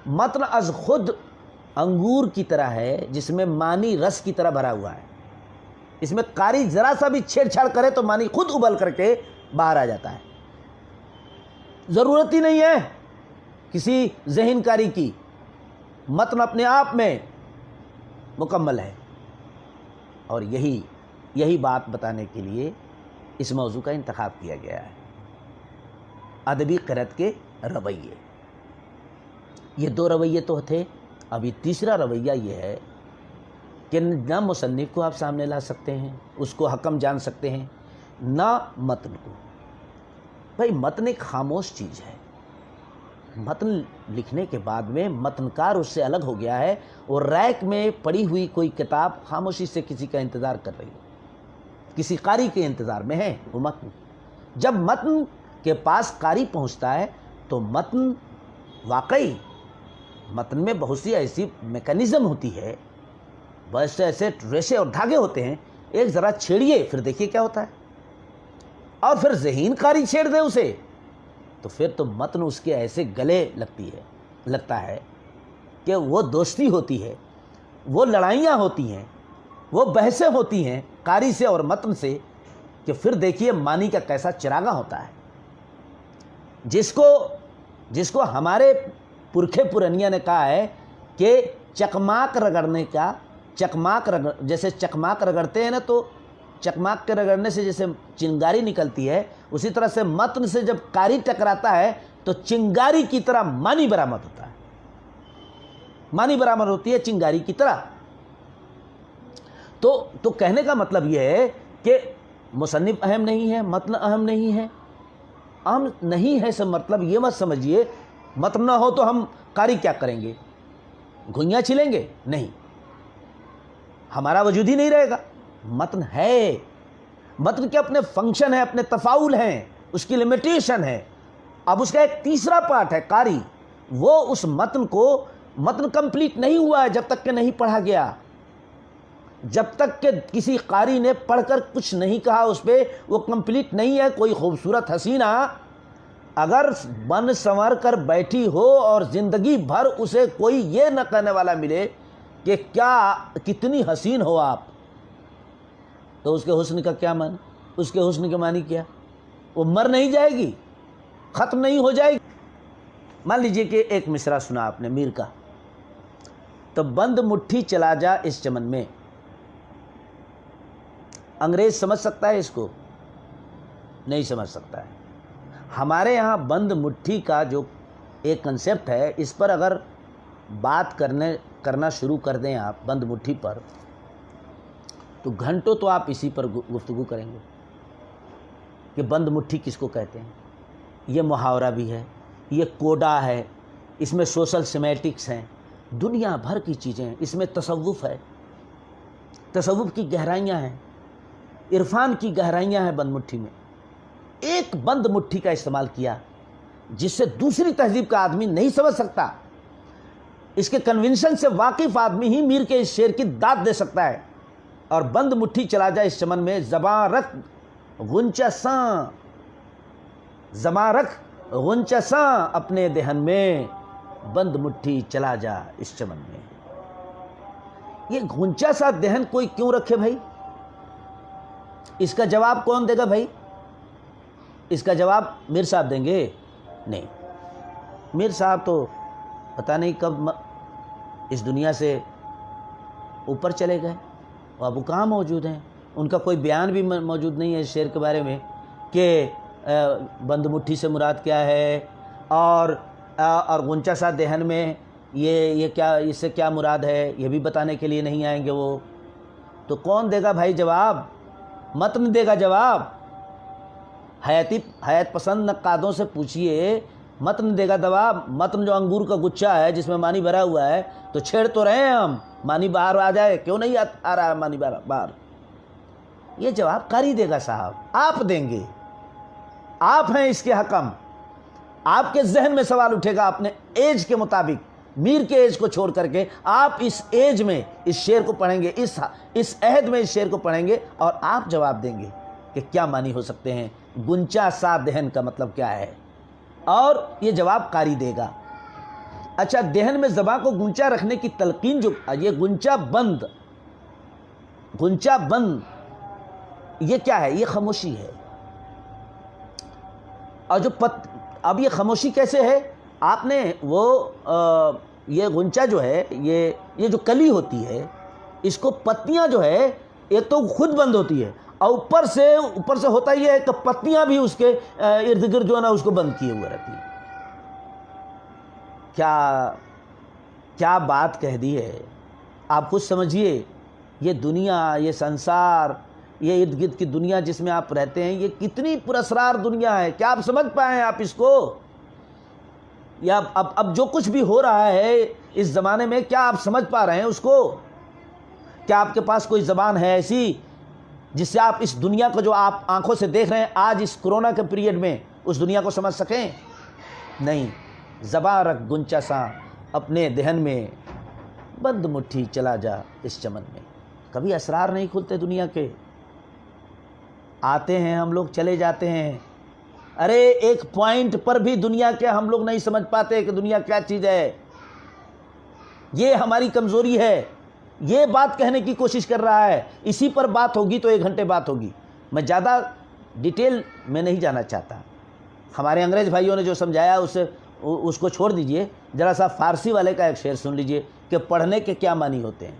متن از خود انگور کی طرح ہے جس میں معنی رس کی طرح بھرا ہوا ہے۔ اس میں قاری ذرا سا بھی چھیڑ چھاڑ کرے تو معنی خود ابل کر کے باہر آ جاتا ہے۔ ضرورت ہی نہیں ہے کسی ذہن کاری کی، متن اپنے آپ میں مکمل ہے۔ اور یہی بات بتانے کے لیے اس موضوع کا انتخاب کیا گیا ہے، ادبی قرأت کے رویے۔ یہ دو رویے تو تھے، ابھی تیسرا رویہ یہ ہے کہ نہ مصنف کو آپ سامنے لا سکتے ہیں، اس کو حکم جان سکتے ہیں، نہ متن کو۔ بھائی متن ایک خاموش چیز ہے۔ متن لکھنے کے بعد میں متنکار اس سے الگ ہو گیا ہے، اور ریک میں پڑی ہوئی کوئی کتاب خاموشی سے کسی کا انتظار کر رہی ہے، کسی قاری کے انتظار میں ہے وہ متن۔ جب متن کے پاس قاری پہنچتا ہے تو متن واقعی، متن میں بہت سی ایسی میکانزم ہوتی ہے، بہت سے ایسے ریشے اور دھاگے ہوتے ہیں، ایک ذرا چھیڑیے پھر دیکھیے کیا ہوتا ہے، اور پھر ذہین قاری چھیڑ دے اسے تو پھر تو متن اس کے ایسے گلے لگتا ہے کہ وہ دوستی ہوتی ہے، وہ لڑائیاں ہوتی ہیں، وہ بحثیں ہوتی ہیں قاری سے اور متن سے، کہ پھر دیکھیے معنی کا کیسا چراغاں ہوتا ہے، جس کو ہمارے پرکھے پرنیا نے کہا ہے کہ چکماک رگڑنے کا، جیسے چکماک رگڑتے ہیں نا، تو چکماک کے رگڑنے سے جیسے چنگاری نکلتی ہے، اسی طرح سے متن سے جب قاری ٹکراتا ہے تو چنگاری کی طرح معنی برآمد ہوتا ہے، معنی برآمد ہوتی ہے چنگاری کی طرح۔ تو کہنے کا مطلب یہ ہے کہ مصنف اہم نہیں ہے، متن اہم نہیں ہے۔ اہم نہیں ہے سے مطلب یہ مت سمجھیے متن نہ ہو تو ہم قاری کیا کریں گے، گھوئیاں چھلیں گے؟ نہیں، ہمارا وجود ہی نہیں رہے گا۔ متن ہے، متن کے اپنے فنکشن ہیں، اپنے تفاعل ہیں، اس کی لمیٹیشن ہے۔ اب اس کا ایک تیسرا پارٹ ہے قاری، وہ اس متن کمپلیٹ نہیں ہوا ہے جب تک کہ نہیں پڑھا گیا، جب تک کہ کسی قاری نے پڑھ کر کچھ نہیں کہا اس پہ، وہ کمپلیٹ نہیں ہے۔ کوئی خوبصورت حسینہ اگر بن سنور کر بیٹھی ہو اور زندگی بھر اسے کوئی یہ نہ کہنے والا ملے کہ کتنی حسین ہو آپ، تو اس کے حسن کا کیا معنی، اس کے حسن کے معنی کیا؟ وہ مر نہیں جائے گی، ختم نہیں ہو جائے گی۔ مان لیجئے کہ ایک مصرع سنا آپ نے میر کا، تو بند مٹھی چلا جا اس چمن میں، انگریز سمجھ سکتا ہے اس کو؟ نہیں سمجھ سکتا ہے۔ ہمارے یہاں بند مٹھی کا جو ایک کنسیپٹ ہے، اس پر اگر بات کرنا شروع کر دیں آپ بند مٹھی پر، تو گھنٹوں تو آپ اسی پر گفتگو کریں گے کہ بند مٹھی کس کو کہتے ہیں۔ یہ محاورہ بھی ہے، یہ کوڈا ہے، اس میں سوشل سیمیٹکس ہیں، دنیا بھر کی چیزیں ہیں، اس میں تصوف ہے، تصوف کی گہرائیاں ہیں، عرفان کی گہرائیاں ہیں بند مٹھی میں۔ ایک بند مٹھی کا استعمال کیا جس سے دوسری تہذیب کا آدمی نہیں سمجھ سکتا، اس کے کنونشن سے واقف آدمی ہی میر کے اس شعر کی داد دے سکتا ہے۔ اور بند مٹھی چلا جا اس چمن میں، زباں رکھ غنچہ ساں، زباں رکھ غنچہ ساں اپنے دہن میں، بند مٹھی چلا جا اس چمن میں۔ یہ غنچہ سا دہن کوئی کیوں رکھے بھائی؟ اس کا جواب کون دے گا بھائی؟ اس کا جواب میر صاحب دیں گے؟ نہیں، میر صاحب تو پتہ نہیں کب اس دنیا سے اوپر چلے گئے، وہ اب کہاں موجود ہیں؟ ان کا کوئی بیان بھی موجود نہیں ہے اس شعر کے بارے میں کہ بند مٹھی سے مراد کیا ہے، اور غنچہ سا دہن میں یہ کیا، اس سے کیا مراد ہے، یہ بھی بتانے کے لیے نہیں آئیں گے وہ۔ تو کون دے گا بھائی جواب؟ متن دے گا جواب۔ حیات پسند نقادوں سے پوچھئے، متن دے گا جواب۔ متن جو انگور کا گچھا ہے جس میں معنی بھرا ہوا ہے، تو چھیڑ تو رہے ہیں ہم، معنی باہر آ جائے، کیوں نہیں آ رہا ہے معنی باہر؟ یہ جواب قاری دے گا صاحب، آپ دیں گے، آپ ہیں اس کے حکم۔ آپ کے ذہن میں سوال اٹھے گا اپنے ایج کے مطابق، میر کے ایج کو چھوڑ کر کے آپ اس ایج میں اس شعر کو پڑھیں گے، اس عہد میں اس شعر کو پڑھیں گے، اور آپ جواب دیں گے کہ کیا معنی ہو سکتے ہیں، گنچا سا دہن کا مطلب کیا ہے، اور یہ جواب قاری دے گا۔ اچھا، دہن میں زباں کو گنچا رکھنے کی تلقین، جو یہ گنچا بند یہ کیا ہے؟ یہ خاموشی ہے۔ اور اب یہ خاموشی کیسے ہے؟ آپ نے وہ یہ غنچہ جو ہے، یہ جو کلی ہوتی ہے، اس کو پتیاں جو ہے ایک تو خود بند ہوتی ہے، اور اوپر سے ہوتا یہ ہے کہ پتیاں بھی اس کے ارد گرد جو ہے نا اس کو بند کیے ہوئے رہتی ہیں۔ کیا بات کہہ دی ہے! آپ خود سمجھیے، یہ دنیا، یہ سنسار، یہ ارد گرد کی دنیا جس میں آپ رہتے ہیں، یہ کتنی پراسرار دنیا ہے، کیا آپ سمجھ پائیں آپ اس کو؟ یا اب جو کچھ بھی ہو رہا ہے اس زمانے میں، کیا آپ سمجھ پا رہے ہیں اس کو؟ کیا آپ کے پاس کوئی زبان ہے ایسی جس سے آپ اس دنیا کو جو آپ آنکھوں سے دیکھ رہے ہیں آج اس کرونا کے پیریڈ میں، اس دنیا کو سمجھ سکیں؟ نہیں۔ زباں رکھ گنچا ساں اپنے دہن میں، بند مٹھی چلا جا اس چمن میں۔ کبھی اسرار نہیں کھلتے دنیا کے، آتے ہیں ہم لوگ، چلے جاتے ہیں۔ ارے ایک پوائنٹ پر بھی دنیا کے ہم لوگ نہیں سمجھ پاتے کہ دنیا کیا چیز ہے۔ یہ ہماری کمزوری ہے۔ یہ بات کہنے کی کوشش کر رہا ہے، اسی پر بات ہوگی تو 1 گھنٹے بات ہوگی، میں زیادہ ڈیٹیل میں نہیں جانا چاہتا۔ ہمارے انگریز بھائیوں نے جو سمجھایا اس کو چھوڑ دیجئے، ذرا سا فارسی والے کا ایک شعر سن لیجئے کہ پڑھنے کے کیا معنی ہوتے ہیں،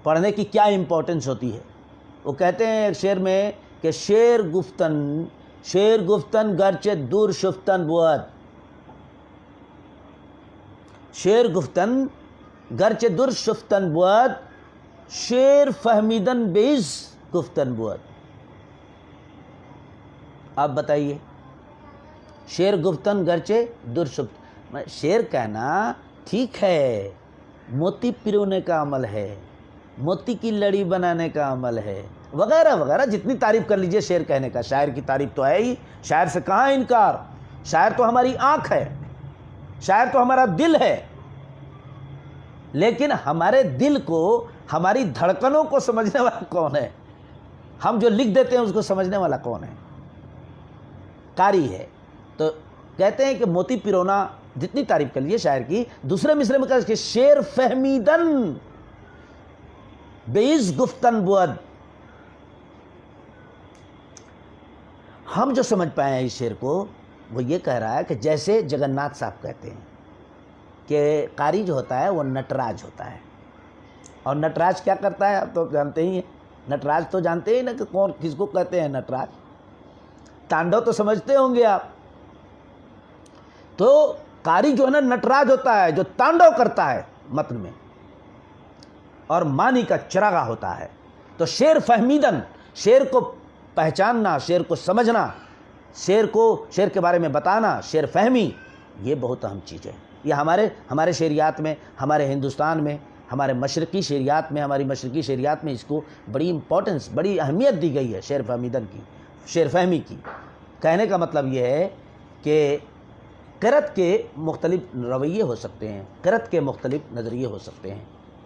پڑھنے کی کیا امپورٹنس ہوتی ہے۔ وہ کہتے ہیں ایک شعر میں کہ شعر گفتن گرچہ دور شفتن بود، شعر گفتن گرچہ دور شفتن بود، شعر فہمیدن بیز گفتن بود۔ آپ بتائیے، شعر گفتن گرچہ دور شفتن، شعر کہنا ٹھیک ہے، موتی پرونے کا عمل ہے، موتی کی لڑی بنانے کا عمل ہے، وغیرہ وغیرہ، جتنی تعریف کر لیجئے شعر کہنے کا۔ شاعر کی تعریف تو ہے ہی، شاعر سے کہاں انکار، شاعر تو ہماری آنکھ ہے، شاعر تو ہمارا دل ہے، لیکن ہمارے دل کو، ہماری دھڑکنوں کو سمجھنے والا کون ہے؟ ہم جو لکھ دیتے ہیں اس کو سمجھنے والا کون ہے؟ قاری ہے۔ تو کہتے ہیں کہ موتی پرونا، جتنی تعریف کر لیجیے شاعر کی، دوسرے مصرے میں کہتے ہیں کہ شعر فہمیدن بیز گفتن بود۔ ہم جو سمجھ پائے ہیں اس شعر کو، وہ یہ کہہ رہا ہے کہ جیسے جگن ناتھ صاحب کہتے ہیں کہ قاری جو ہوتا ہے وہ نٹراج ہوتا ہے، اور نٹراج کیا کرتا ہے آپ تو جانتے ہی ہیں، نٹراج تو جانتے ہی نا کہ کون کس کو کہتے ہیں نٹراج، تانڈو تو سمجھتے ہوں گے آپ۔ تو قاری جو ہے نا نٹراج ہوتا ہے، جو تانڈو کرتا ہے متن میں، اور معنی کا چراغا ہوتا ہے۔ تو شعر فہمیدن، شعر کو پہچاننا، شعر کو سمجھنا، شعر کے بارے میں بتانا، شعر فہمی، یہ بہت اہم چیز ہے. یہ ہمارے شعریات میں، ہمارے ہندوستان میں، ہمارے مشرقی شعریات میں، ہماری مشرقی شعریات میں اس کو بڑی امپورٹنس، بڑی اہمیت دی گئی ہے شعر فہمیدن کی، شعر فہمی کی. کہنے کا مطلب یہ ہے کہ قرأت کے مختلف رویے ہو سکتے ہیں، قرأت کے مختلف نظریے ہو سکتے ہیں.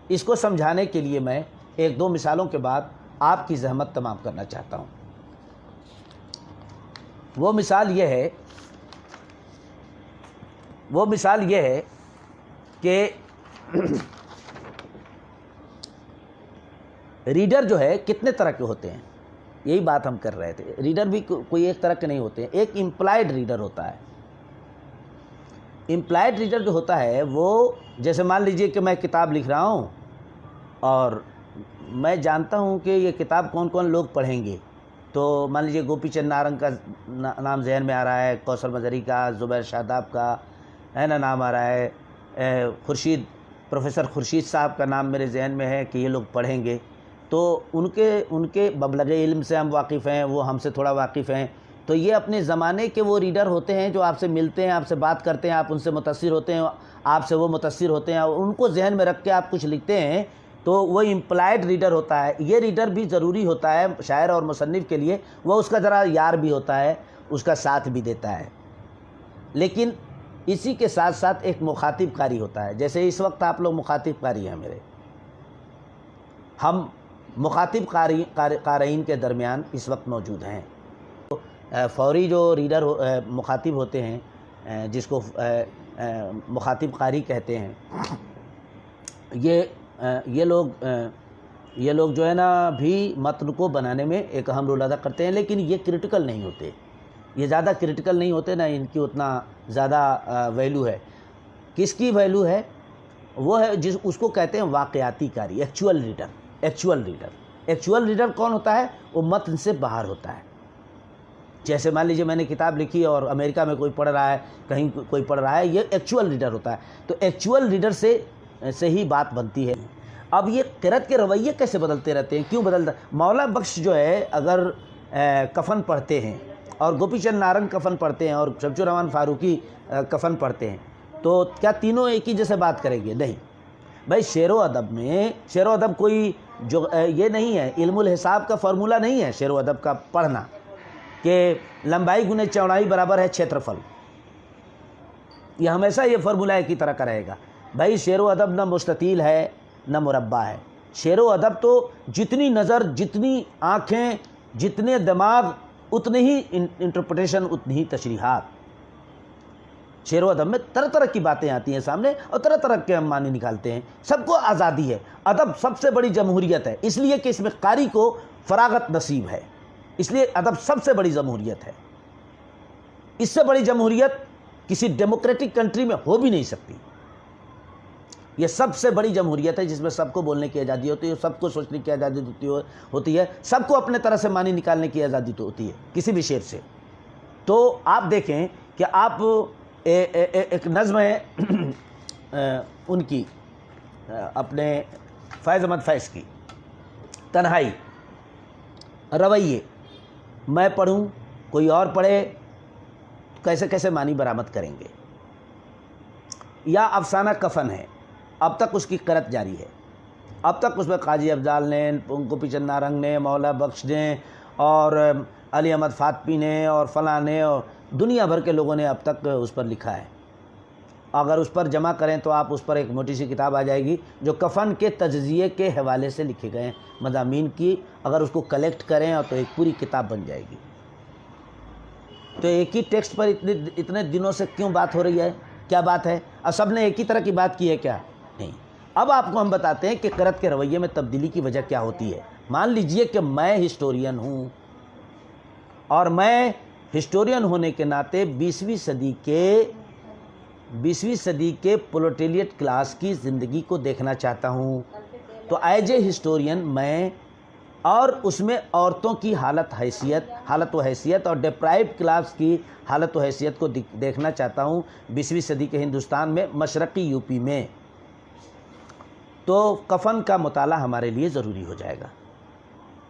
اس کو سمجھانے کے لیے میں ایک دو مثالوں کے بعد آپ کی زحمت تمام کرنا چاہتا ہوں. وہ مثال یہ ہے کہ ریڈر جو ہے کتنے طرح کے ہوتے ہیں. یہی بات ہم کر رہے تھے. ریڈر بھی کوئی ایک طرح کے نہیں ہوتے ہیں. ایک امپلائڈ ریڈر ہوتا ہے. امپلائڈ ریڈر جو ہوتا ہے وہ، جیسے مان لیجئے کہ میں کتاب لکھ رہا ہوں اور میں جانتا ہوں کہ یہ کتاب کون کون لوگ پڑھیں گے. تو مان لیجئے گوپی چند نارنگ کا نام ذہن میں آ رہا ہے، کوثر مظہری کا، زبیر شاداب کا ہے نا نام آ رہا ہے، پروفیسر خورشید صاحب کا نام میرے ذہن میں ہے کہ یہ لوگ پڑھیں گے. تو ان کے مبلغ علم سے ہم واقف ہیں، وہ ہم سے تھوڑا واقف ہیں. تو یہ اپنے زمانے کے وہ ریڈر ہوتے ہیں جو آپ سے ملتے ہیں، آپ سے بات کرتے ہیں، آپ ان سے متاثر ہوتے ہیں، آپ سے وہ متاثر ہوتے ہیں اور ان کو ذہن میں رکھ کے آپ کچھ لکھتے ہیں. تو وہ امپلائڈ ریڈر ہوتا ہے. یہ ریڈر بھی ضروری ہوتا ہے شاعر اور مصنف کے لیے. وہ اس کا ذرا یار بھی ہوتا ہے، اس کا ساتھ بھی دیتا ہے. لیکن اسی کے ساتھ ساتھ ایک مخاطب قاری ہوتا ہے. جیسے اس وقت آپ لوگ مخاطب قاری ہیں میرے، ہم مخاطب قارئین کے درمیان اس وقت موجود ہیں. فوری جو ریڈر مخاطب ہوتے ہیں، جس کو مخاطب قاری کہتے ہیں، یہ لوگ جو ہے نا بھی متن کو بنانے میں ایک اہم رول ادا کرتے ہیں. لیکن یہ کرٹیکل نہیں ہوتے، یہ زیادہ کرٹیکل نہیں ہوتے، نہ ان کی اتنا زیادہ ویلیو ہے. کس کی ویلیو ہے؟ وہ ہے اس کو کہتے ہیں واقعاتی قاری، ایکچول ریڈر کون ہوتا ہے؟ وہ متن سے باہر ہوتا ہے. جیسے مان لیجیے میں نے کتاب لکھی اور امریکہ میں کوئی پڑھ رہا ہے، کہیں کوئی پڑھ رہا ہے، یہ ایکچول ریڈر ہوتا ہے. تو ایکچول ریڈر سے ہی بات بنتی ہے. اب یہ قرأت کے رویے کیسے بدلتے رہتے ہیں، کیوں بدلتا؟ مولا بخش جو ہے اگر کفن پڑھتے ہیں اور گوپی چند نارنگ کفن پڑھتے ہیں اور شمس الرحمن فاروقی کفن پڑھتے ہیں، تو کیا تینوں ایک ہی جیسے بات کریں گے؟ نہیں بھائی. شعر و ادب کوئی جو یہ نہیں ہے، علم الحساب کا فارمولہ نہیں ہے شعر و ادب کا پڑھنا کہ لمبائی گنے چوڑائی برابر ہے چھیترفل. یہ ہمیشہ یہ فارمولہ ایک ہی طرح کا رہے گا. بھائی شعر و ادب نہ مستطیل ہے نہ مربع ہے. شعر و ادب تو جتنی نظر، جتنی آنکھیں، جتنے دماغ، اتنے ہی انٹرپریٹیشن، اتنی ہی تشریحات. شعر و ادب میں طرح طرح کی باتیں آتی ہیں سامنے اور طرح طرح کے ہم معنی نکالتے ہیں. سب کو آزادی ہے. ادب سب سے بڑی جمہوریت ہے، اس لیے کہ اس میں قاری کو فراغت نصیب ہے. اس لیے ادب سب سے بڑی جمہوریت ہے. اس سے بڑی جمہوریت کسی ڈیموکریٹک کنٹری میں ہو بھی نہیں سکتی. یہ سب سے بڑی جمہوریت ہے جس میں سب کو بولنے کی آزادی ہوتی ہے، سب کو سوچنے کی آزادی ہوتی ہے، سب کو اپنے طرح سے معنی نکالنے کی آزادی تو ہوتی ہے کسی بھی شعر سے. تو آپ دیکھیں کہ آپ ایک نظم ہے ان کی، اپنے فیض احمد فیض کی، تنہائی. رویے میں پڑھوں، کوئی اور پڑھے، کیسے کیسے معنی برآمد کریں گے. یا افسانہ کفن ہے، اب تک اس کی قرأت جاری ہے. اب تک اس میں قاضی افضال نے، گوپی چند نارنگ نے، مولا بخش نے اور علی احمد فاطمی نے اور فلاں نے اور دنیا بھر کے لوگوں نے اب تک اس پر لکھا ہے. اگر اس پر جمع کریں تو آپ اس پر ایک موٹی سی کتاب آ جائے گی جو کفن کے تجزیے کے حوالے سے لکھے گئے مضامین کی. اگر اس کو کلیکٹ کریں تو ایک پوری کتاب بن جائے گی. تو ایک ہی ٹیکسٹ پر اتنے دنوں سے کیوں بات ہو رہی ہے؟ کیا بات ہے؟ اور سب نے ایک ہی طرح کی بات کی ہے کیا؟ نہیں. اب آپ کو ہم بتاتے ہیں کہ قرأت کے رویے میں تبدیلی کی وجہ کیا ہوتی ہے. مان لیجئے کہ میں ہسٹورین ہوں اور میں ہسٹورین ہونے کے ناطے 20ویں صدی کے پرولیٹیریٹ کلاس کی زندگی کو دیکھنا چاہتا ہوں. تو ایز اے ہسٹورین میں اور اس میں عورتوں کی حالت و حیثیت اور ڈپرائیو کلاس کی حالت و حیثیت کو دیکھنا چاہتا ہوں 20ویں صدی کے ہندوستان میں، مشرقی یو پی میں. تو کفن کا مطالعہ ہمارے لیے ضروری ہو جائے گا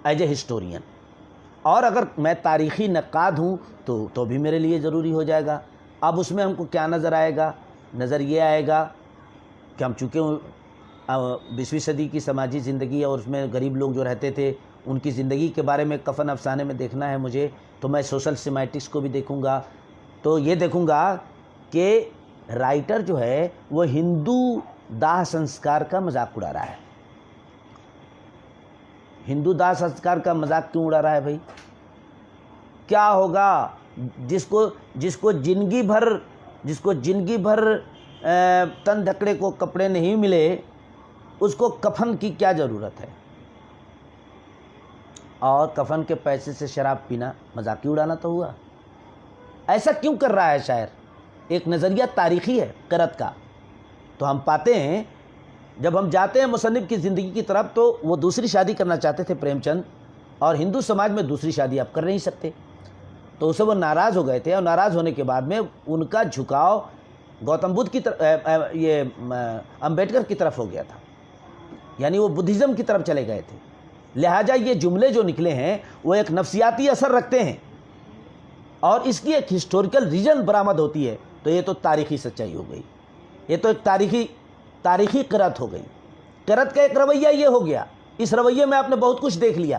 ایز اے ہسٹورین. اور اگر میں تاریخی نقاد ہوں تو بھی میرے لیے ضروری ہو جائے گا. اب اس میں ہم کو کیا نظر آئے گا؟ نظر یہ آئے گا کہ ہم چونکہ 20ویں صدی کی سماجی زندگی اور اس میں غریب لوگ جو رہتے تھے ان کی زندگی کے بارے میں کفن افسانے میں دیکھنا ہے مجھے، تو میں سوشل سیمیٹکس کو بھی دیکھوں گا، تو یہ دیکھوں گا کہ رائٹر جو ہے وہ ہندو داہ سنسکار کا مذاق اڑا رہا ہے۔ ہندو داہ سنسکار کا مذاق کیوں اڑا رہا ہے بھائی؟ کیا ہوگا جس کو زندگی بھر تن دھکڑے کو کپڑے نہیں ملے، اس کو کفن کی کیا ضرورت ہے؟ اور کفن کے پیسے سے شراب پینا مذاقی اڑانا تو ہوا۔ ایسا کیوں کر رہا ہے شاعر؟ ایک نظریہ تاریخی ہے قرت کا، تو ہم پاتے ہیں جب ہم جاتے ہیں مصنف کی زندگی کی طرف تو وہ دوسری شادی کرنا چاہتے تھے پریم چند، اور ہندو سماج میں دوسری شادی آپ کر نہیں سکتے، تو اسے وہ ناراض ہو گئے تھے، اور ناراض ہونے کے بعد میں ان کا جھکاؤ گوتم بدھ کی طرف، یہ امبیڈکر کی طرف ہو گیا تھا، یعنی وہ بدھزم کی طرف چلے گئے تھے۔ لہٰذا یہ جملے جو نکلے ہیں وہ ایک نفسیاتی اثر رکھتے ہیں، اور اس کی ایک ہسٹوریکل ریزن برآمد ہوتی ہے، تو یہ تو تاریخی سچائی ہو گئی، یہ تو ایک تاریخی قرت ہو گئی۔ قرت کا ایک رویہ یہ ہو گیا، اس رویے میں آپ نے بہت کچھ دیکھ لیا۔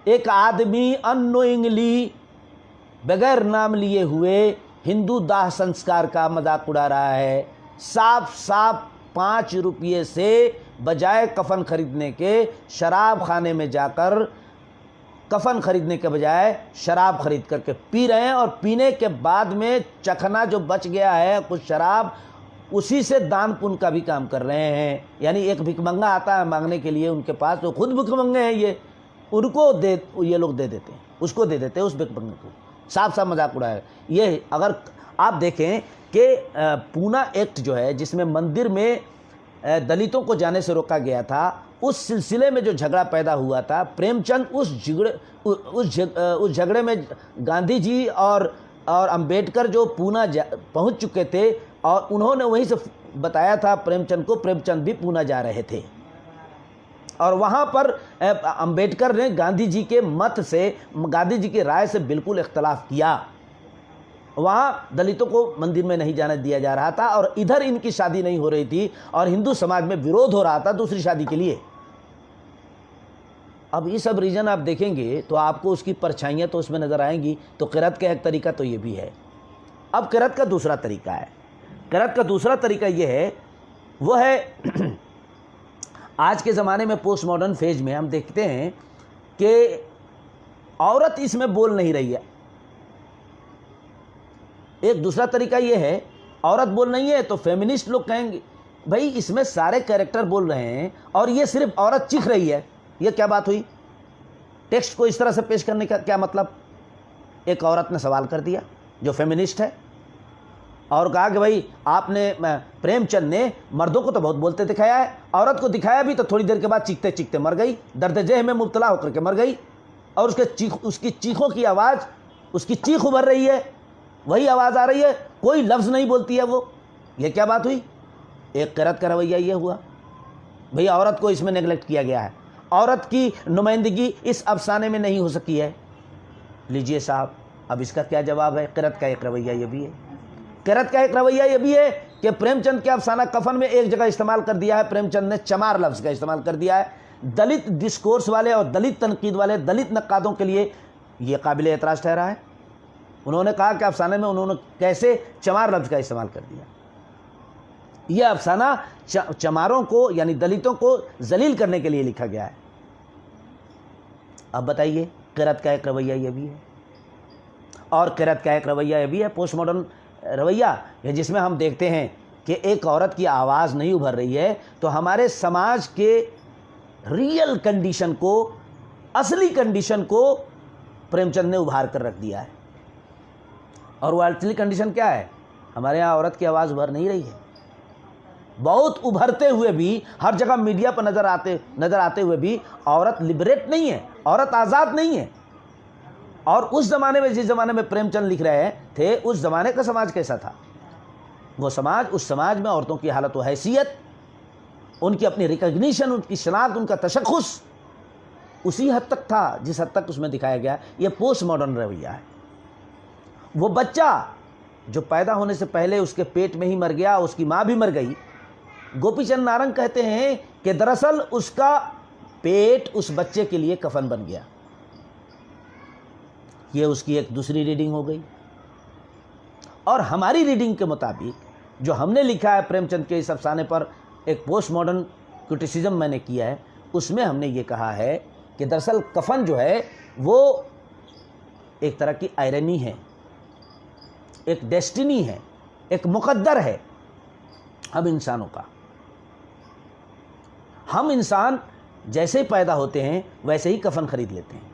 ایک آدمی اننوئنگلی بغیر نام لیے ہوئے ہندو داہ سنسکار کا مذاق اڑا رہا ہے، صاف 5 روپئے سے بجائے کفن خریدنے کے شراب خانے میں جا کر کفن خریدنے کے بجائے شراب خرید کر کے پی رہے ہیں، اور پینے کے بعد میں چکھنا جو بچ گیا ہے کچھ شراب، اسی سے دان پن کا بھی کام کر رہے ہیں۔ یعنی ایک بھک منگا آتا ہے مانگنے کے لیے ان کے پاس، تو خود بھک منگے ہیں ان کو یہ لوگ دے دیتے ہیں، اس کو دے دیتے ہیں اس بھک منگے کو، صاف مذاق اڑایا۔ یہ اگر آپ دیکھیں کہ پونا ایکٹ جو ہے جس میں مندر میں دلتوں کو جانے سے روکا گیا تھا، اس سلسلے میں جو جھگڑا پیدا ہوا تھا، پریم چند اس جھگڑے میں گاندھی جی اور امبیڈکر جو پونا پہنچ چکے تھے، اور انہوں نے وہیں سے بتایا تھا پریم چند کو، پریم چند بھی پونا جا رہے تھے، اور وہاں پر امبیڈکر نے گاندھی جی کے مت سے، گاندھی جی کی رائے سے بالکل اختلاف کیا۔ وہاں دلتوں کو مندر میں نہیں جانے دیا جا رہا تھا، اور ادھر ان کی شادی نہیں ہو رہی تھی، اور ہندو سماج میں ویرودھ ہو رہا تھا دوسری شادی کے لیے۔ اب یہ سب ریجن آپ دیکھیں گے تو آپ کو اس کی پرچھائیاں تو اس میں نظر آئیں گی۔ تو قرت کا ایک طریقہ تو یہ بھی ہے۔ اب قرت کا دوسرا طریقہ ہے، قرت کا دوسرا طریقہ یہ ہے، وہ ہے آج کے زمانے میں پوسٹ ماڈرن فیج میں ہم دیکھتے ہیں کہ عورت اس میں بول نہیں رہی ہے۔ ایک دوسرا طریقہ یہ ہے، عورت بول نہیں ہے تو فیمنسٹ لوگ کہیں گے بھائی اس میں سارے کیریکٹر بول رہے ہیں اور یہ صرف عورت چیخ رہی ہے، یہ کیا بات ہوئی؟ ٹیکسٹ کو اس طرح سے پیش کرنے کا کیا مطلب؟ ایک عورت نے سوال کر دیا جو فیمنسٹ ہے، اور کہا کہ بھائی آپ نے، پریم چند نے مردوں کو تو بہت بولتے دکھایا ہے، عورت کو دکھایا بھی تو تھوڑی دیر کے بعد چیختے چیختے مر گئی، درد ذہ میں مبتلا ہو کر کے مر گئی، اور اس کی چیخوں کی آواز، اس کی چیخ ابھر رہی ہے، وہی آواز آ رہی ہے، کوئی لفظ نہیں بولتی ہے وہ، یہ کیا بات ہوئی؟ ایک قرت کا رویہ یہ ہوا، بھئی عورت کو اس میں نیگلیکٹ کیا گیا ہے، عورت کی نمائندگی اس افسانے میں نہیں ہو سکی ہے۔ لیجئے صاحب، اب اس کا کیا جواب ہے؟ قرت کا ایک رویہ یہ بھی ہے، قرت کا ایک رویہ یہ بھی ہے کہ پریم چند کے افسانہ کفن میں ایک جگہ استعمال کر دیا ہے، پریم چند نے چمار لفظ کا استعمال کر دیا ہے۔ دلت ڈسکورس والے اور دلت تنقید والے دلت نقادوں کے لیے یہ قابل اعتراض ٹھہرا ہے۔ انہوں نے کہا کہ افسانے میں انہوں نے کیسے چمار لفظ کا استعمال کر دیا؟ یہ افسانہ چماروں کو یعنی دلتوں کو ذلیل کرنے کے لیے لکھا گیا ہے۔ اب بتائیے، قرت کا ایک رویہ یہ بھی ہے، اور قرت کا ایک رویہ یہ بھی ہے پوسٹ ماڈرن رویہ، جس میں ہم دیکھتے ہیں کہ ایک عورت کی آواز نہیں ابھر رہی ہے، تو ہمارے سماج کے ریئل کنڈیشن کو، اصلی کنڈیشن کو پریم چند نے ابھار کر رکھ دیا ہے۔ اور وہ اصلی کنڈیشن کیا ہے؟ ہمارے ہاں عورت کی آواز ابھر نہیں رہی ہے، بہت ابھرتے ہوئے بھی، ہر جگہ میڈیا پر نظر آتے ہوئے بھی عورت لبریٹ نہیں ہے، عورت آزاد نہیں ہے۔ اور اس زمانے میں، جس زمانے میں پریم چند لکھ رہے تھے، اس زمانے کا سماج کیسا تھا؟ وہ سماج، اس سماج میں عورتوں کی حالت و حیثیت، ان کی اپنی ریکگنیشن، ان کی شناخت، ان کا تشخص اسی حد تک تھا جس حد تک اس میں دکھایا گیا۔ یہ پوسٹ ماڈرن رویہ ہے۔ وہ بچہ جو پیدا ہونے سے پہلے اس کے پیٹ میں ہی مر گیا، اس کی ماں بھی مر گئی، گوپی چند نارنگ کہتے ہیں کہ دراصل اس کا پیٹ اس بچے کے لیے کفن بن گیا۔ یہ اس کی ایک دوسری ریڈنگ ہو گئی۔ اور ہماری ریڈنگ کے مطابق جو ہم نے لکھا ہے پریم چند کے اس افسانے پر ایک پوسٹ ماڈرن کرٹیسزم میں نے کیا ہے، اس میں ہم نے یہ کہا ہے کہ دراصل کفن جو ہے وہ ایک طرح کی آئرنی ہے، ایک ڈیسٹینی ہے، ایک مقدر ہے ہم انسانوں کا۔ ہم انسان جیسے ہی پیدا ہوتے ہیں ویسے ہی کفن خرید لیتے ہیں۔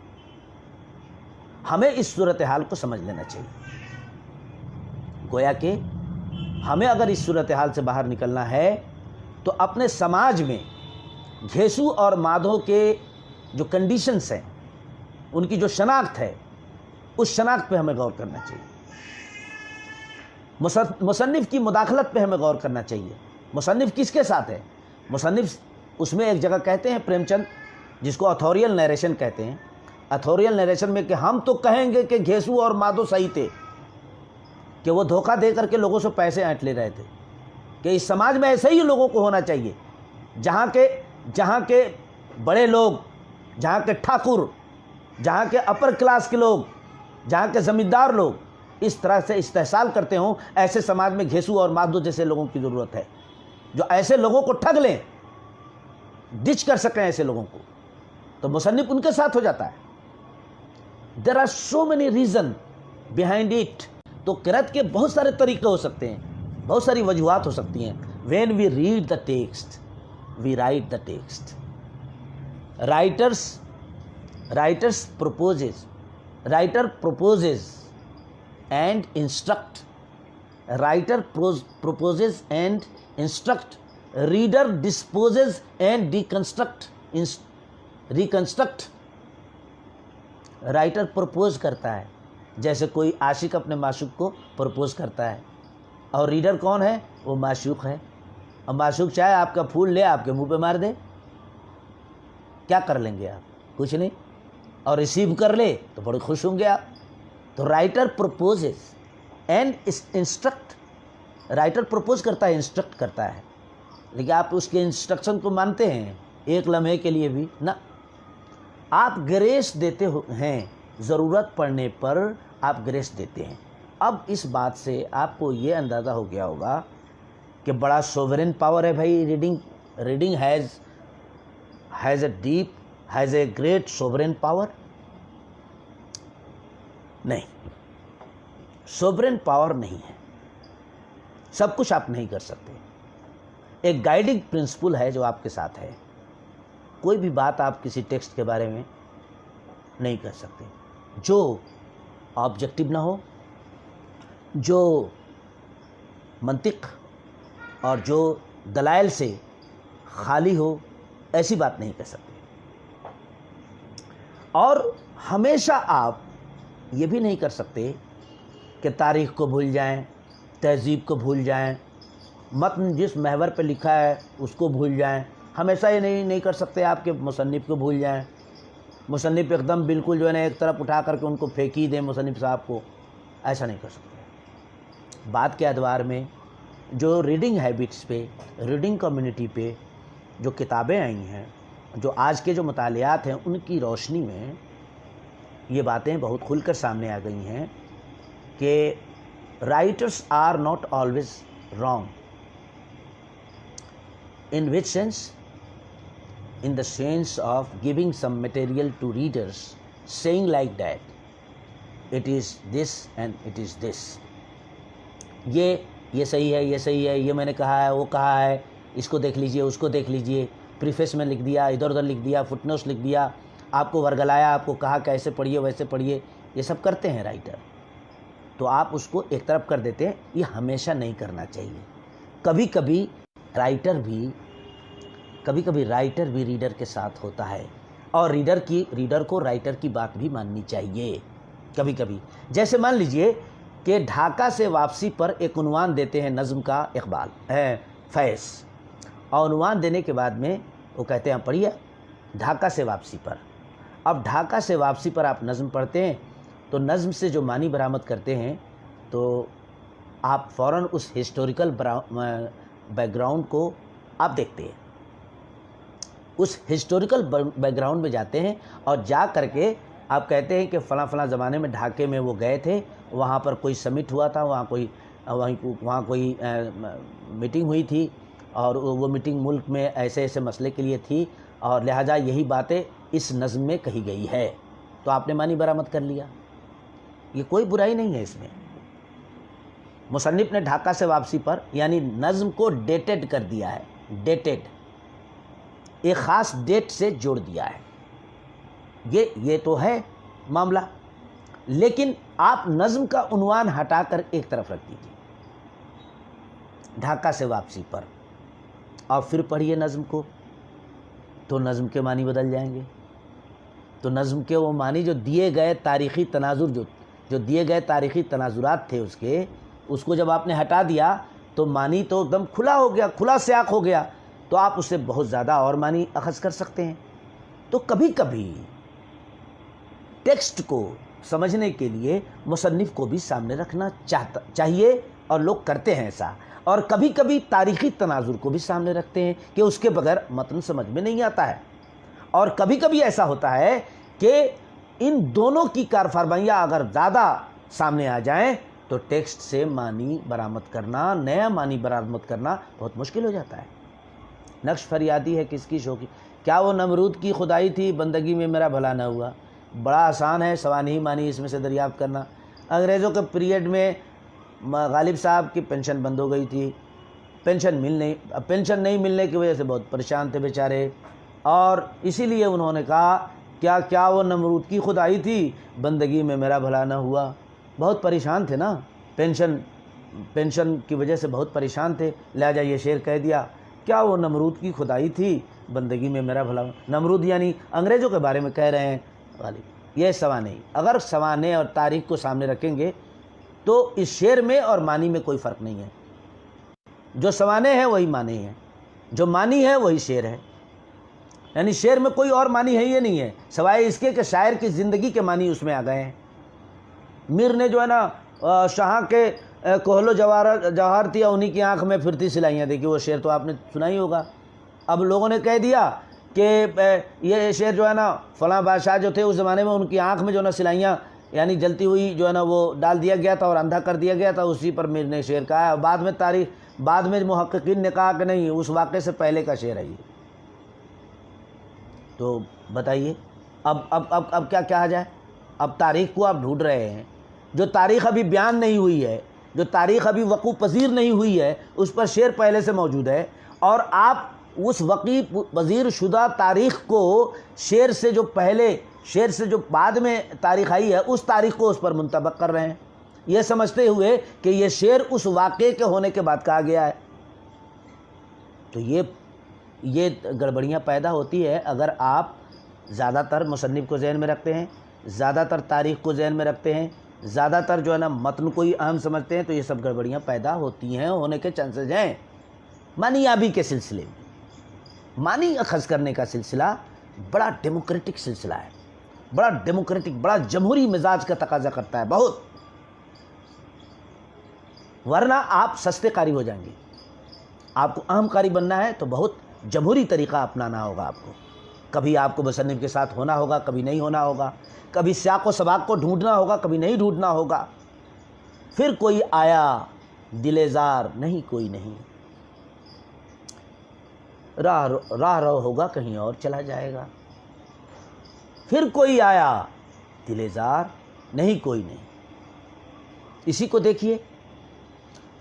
ہمیں اس صورتحال کو سمجھ لینا چاہیے۔ گویا کہ ہمیں اگر اس صورتحال سے باہر نکلنا ہے تو اپنے سماج میں گھیسو اور مادھو کے جو کنڈیشنز ہیں، ان کی جو شناخت ہے، اس شناخت پہ ہمیں غور کرنا چاہیے۔ مصنف کی مداخلت پہ ہمیں غور کرنا چاہیے۔ مصنف کس کے ساتھ ہے؟ مصنف اس میں ایک جگہ کہتے ہیں پریم چند، جس کو اتھوریل نیریشن کہتے ہیں، اتھوریل نیریشن میں کہ ہم تو کہیں گے کہ گھیسو اور مادھو صحیح تھے، کہ وہ دھوکہ دے کر کے لوگوں سے پیسے اینٹ لے رہے تھے، کہ اس سماج میں ایسے ہی لوگوں کو ہونا چاہیے، جہاں کے بڑے لوگ، جہاں کے ٹھاکر، جہاں کے اپر کلاس کے لوگ، جہاں کے زمیندار لوگ اس طرح سے استحصال کرتے ہوں، ایسے سماج میں گھیسو اور مادھو جیسے لوگوں کی ضرورت ہے، جو ایسے لوگوں کو ٹھگ لیں، ڈچ کر سکیں ایسے لوگوں کو۔ تو مصنف ان کے ساتھ ہو جاتا ہے۔ There are so many reason behind it. تو قرأت کے بہت سارے طریقے ہو سکتے ہیں، بہت ساری وجوہات ہو سکتی ہیں۔ When we read the text we write the text. Writer proposes and instruct. Writer proposes and instruct. Reader disposes and reconstruct. Writer propose کرتا ہے، جیسے کوئی عاشق اپنے معشوق کو پرپوز کرتا ہے، اور ریڈر کون ہے؟ وہ معشوق ہے۔ اور معشوق چاہے آپ کا پھول لے آپ کے منہ پہ مار دے، کیا کر لیں گے آپ؟ کچھ نہیں۔ اور ریسیو کر لے تو بڑے خوش ہوں گے آپ۔ تو writer proposes and instruct. Writer propose کرتا ہے، انسٹرکٹ کرتا ہے، لیکن آپ اس کے انسٹرکشن کو مانتے ہیں ایک لمحے کے لیے بھی نہ؟ آپ گریس دیتے ہیں، ضرورت پڑنے پر آپ گریس دیتے ہیں۔ اب اس بات سے آپ کو یہ اندازہ ہو گیا ہوگا کہ بڑا سوورن پاور ہے بھائی reading has a great sovereign power. نہیں، سوورن پاور نہیں ہے، سب کچھ آپ نہیں کر سکتے۔ ایک گائیڈنگ پرنسپل ہے جو آپ کے ساتھ ہے۔ کوئی بھی بات آپ کسی ٹیکسٹ کے بارے میں نہیں کر سکتے جو آبجیکٹو نہ ہو، جو منطق اور جو دلائل سے خالی ہو، ایسی بات نہیں کر سکتے۔ اور ہمیشہ آپ یہ بھی نہیں کر سکتے کہ تاریخ کو بھول جائیں، تہذیب کو بھول جائیں، متن جس محور پہ لکھا ہے اس کو بھول جائیں۔ ہمیشہ یہ نہیں کر سکتے آپ کے مصنف کو بھول جائیں، مصنف ایک دم بالکل جو ہے نا ایک طرف اٹھا کر کے ان کو پھینک ہی دیں مصنف صاحب کو، ایسا نہیں کر سکتے۔ بات کے ادوار میں جو ریڈنگ ہیبٹس پہ، ریڈنگ کمیونٹی پہ جو کتابیں آئی ہیں، جو آج کے جو مطالعات ہیں، ان کی روشنی میں یہ باتیں بہت کھل کر سامنے آ گئی ہیں کہ writers are not always wrong. In which sense? In the sense of giving some material to readers, saying like that, it is this and it is this. یہ صحیح ہے، یہ صحیح ہے، یہ میں نے کہا ہے، وہ کہا ہے، اس کو دیکھ لیجئے، اس کو دیکھ لیجئے، پریفیس میں لکھ دیا، ادھر ادھر لکھ دیا، فٹ نوٹس لکھ دیا، آپ کو ورگلایا، آپ کو کہا کہ ایسے پڑھیے ویسے پڑھیے، یہ سب کرتے ہیں رائٹر۔ تو آپ اس کو ایک طرف کر دیتے ہیں۔ یہ ہمیشہ نہیں کرنا چاہیے۔ کبھی کبھی رائٹر بھی ریڈر کے ساتھ ہوتا ہے، اور ریڈر کو رائٹر کی بات بھی ماننی چاہیے کبھی کبھی۔ جیسے مان لیجئے کہ ڈھاکہ سے واپسی پر ایک عنوان دیتے ہیں نظم کا اقبال فیض، اور عنوان دینے کے بعد میں وہ کہتے ہیں پڑھیے ڈھاکہ سے واپسی پر۔ اب ڈھاکہ سے واپسی پر آپ نظم پڑھتے ہیں تو نظم سے جو معنی برآمد کرتے ہیں تو آپ فوراً اس ہسٹوریکل بیک گراؤنڈ کو آپ دیکھتے ہیں، اس ہسٹوریکل بیک گراؤنڈ میں جاتے ہیں اور جا کر کے آپ کہتے ہیں کہ فلاں فلاں زمانے میں ڈھاکے میں وہ گئے تھے، وہاں پر کوئی سمٹ ہوا تھا، وہاں کوئی میٹنگ ہوئی تھی، اور وہ میٹنگ ملک میں ایسے ایسے مسئلے کے لیے تھی، اور لہٰذا یہی باتیں اس نظم میں کہی گئی ہے، تو آپ نے معنی برآمد کر لیا۔ یہ کوئی برائی نہیں ہے اس میں۔ مصنف نے ڈھاکہ سے واپسی پر یعنی نظم کو ڈیٹڈ کر دیا ہے، ڈیٹڈ ایک خاص ڈیٹ سے جوڑ دیا ہے، یہ تو ہے معاملہ، لیکن آپ نظم کا عنوان ہٹا کر ایک طرف رکھ دیجیے، ڈھاکہ سے واپسی پر، اور پھر پڑھیے نظم کو، تو نظم کے معنی بدل جائیں گے۔ تو نظم کے وہ معنی جو دیے گئے تاریخی تناظر جو دیے گئے تاریخی تناظرات تھے اس کو جب آپ نے ہٹا دیا تو معنی تو ایک دم کھلا ہو گیا، کھلا سیاق ہو گیا، تو آپ اس سے بہت زیادہ اور معنی اخذ کر سکتے ہیں۔ تو کبھی کبھی ٹیکسٹ کو سمجھنے کے لیے مصنف کو بھی سامنے رکھنا چاہیے، اور لوگ کرتے ہیں ایسا، اور کبھی کبھی تاریخی تناظر کو بھی سامنے رکھتے ہیں کہ اس کے بغیر متن سمجھ میں نہیں آتا ہے، اور کبھی کبھی ایسا ہوتا ہے کہ ان دونوں کی کارفرمائیاں اگر زیادہ سامنے آ جائیں تو ٹیکسٹ سے معنی برآمد کرنا، نیا معنی برآمد کرنا بہت مشکل ہو جاتا ہے۔ نقش فریادی ہے کس کی شوقی، کیا وہ نمرود کی خدائی تھی بندگی میں میرا بھلا نہ ہوا؟ بڑا آسان ہے سوانحی معنی اس میں سے دریافت کرنا۔ انگریزوں کے پیریڈ میں غالب صاحب کی پینشن بند ہو گئی تھی، پینشن نہیں ملنے کی وجہ سے بہت پریشان تھے بیچارے، اور اسی لیے انہوں نے کہا کیا وہ نمرود کی خدائی تھی بندگی میں میرا بھلا نہ ہوا؟ بہت پریشان تھے نا، پینشن کی وجہ سے بہت پریشان تھے، لہٰذا یہ شعر کہہ دیا، کیا وہ نمرود کی خدائی تھی بندگی میں میرا بھلا۔ نمرود یعنی انگریزوں کے بارے میں کہہ رہے ہیں غالب۔ یہ سوانح، اگر سوانح اور تاریخ کو سامنے رکھیں گے تو اس شعر میں اور معنی میں کوئی فرق نہیں ہے، جو سوانح ہے وہی معنی ہے، جو معنی ہے وہی شعر ہے، یعنی شعر میں کوئی اور معنی ہے یہ نہیں ہے سوائے اس کے کہ شاعر کی زندگی کے معنی اس میں آ گئے ہیں۔ میر نے جو ہے نا شاہ کے کوہلو جواہر تھی، انہی کی آنکھ میں پھرتی سلائیاں، دیکھیے وہ شعر تو آپ نے سنا ہی ہوگا۔ اب لوگوں نے کہہ دیا کہ یہ شعر جو ہے نا فلاں بادشاہ جو تھے اس زمانے میں ان کی آنکھ میں جو ہے نا سلائیاں یعنی جلتی ہوئی جو ہے نا وہ ڈال دیا گیا تھا اور اندھا کر دیا گیا تھا، اسی پر میر نے شعر کہا ہے، اور بعد میں محققین نے کہا کہ نہیں اس واقعے سے پہلے کا شعر ہے یہ۔ تو بتائیے اب کیا کہا جائے؟ اب تاریخ کو آپ ڈھونڈ رہے ہیں، جو تاریخ ابھی بیان نہیں ہوئی ہے، جو تاریخ ابھی وقوع پذیر نہیں ہوئی ہے، اس پر شعر پہلے سے موجود ہے، اور آپ اس وقوع پذیر شدہ تاریخ کو شعر سے جو بعد میں تاریخ آئی ہے اس تاریخ کو اس پر منطبق کر رہے ہیں، یہ سمجھتے ہوئے کہ یہ شعر اس واقعے کے ہونے کے بعد کہا گیا ہے۔ تو یہ گڑبڑیاں پیدا ہوتی ہے اگر آپ زیادہ تر مصنف کو ذہن میں رکھتے ہیں، زیادہ تر تاریخ کو ذہن میں رکھتے ہیں، زیادہ تر جو ہے نا متن کو ہی اہم سمجھتے ہیں، تو یہ سب گڑبڑیاں پیدا ہوتی ہیں، ہونے کے چانسز ہیں۔ معنی یابی کے سلسلے میں معنی اخذ کرنے کا سلسلہ بڑا ڈیموکریٹک سلسلہ ہے، بڑا جمہوری مزاج کا تقاضا کرتا ہے بہت، ورنہ آپ سستے قاری ہو جائیں گے۔ آپ کو اہم قاری بننا ہے تو بہت جمہوری طریقہ اپنانا ہوگا، آپ کو کبھی آپ کو مصنف کے ساتھ ہونا ہوگا، کبھی نہیں ہونا ہوگا، کبھی سیاق و سباق کو ڈھونڈنا ہوگا، کبھی نہیں ڈھونڈنا ہوگا۔ پھر کوئی آیا دل زار نہیں کوئی نہیں، راہ رو ہوگا کہیں اور چلا جائے گا۔ پھر کوئی آیا دل زار نہیں کوئی نہیں، اسی کو دیکھیے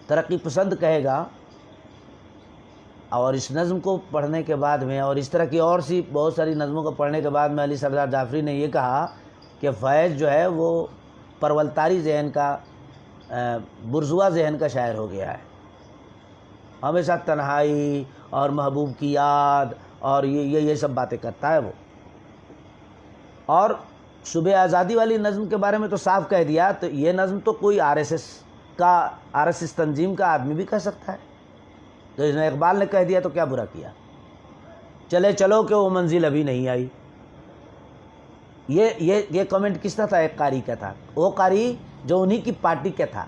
ترقی پسند کہے گا، اور اس نظم کو پڑھنے کے بعد میں اور اس طرح کی اور سی بہت ساری نظموں کو پڑھنے کے بعد میں علی سردار جعفری نے یہ کہا کہ فیض جو ہے وہ پرولتاری ذہن کا، برزوا ذہن کا شاعر ہو گیا ہے، ہمیشہ تنہائی اور محبوب کی یاد اور یہ سب باتیں کرتا ہے وہ۔ اور صبح آزادی والی نظم کے بارے میں تو صاف کہہ دیا، تو یہ نظم تو کوئی آر ایس ایس تنظیم کا آدمی بھی کہہ سکتا ہے، تو اس نے اقبال نے کہہ دیا تو کیا برا کیا؟ چلو کہ وہ منزل ابھی نہیں آئی۔ یہ کمنٹ کس کا تھا؟ ایک قاری کا تھا، وہ قاری جو انہی کی پارٹی کا تھا،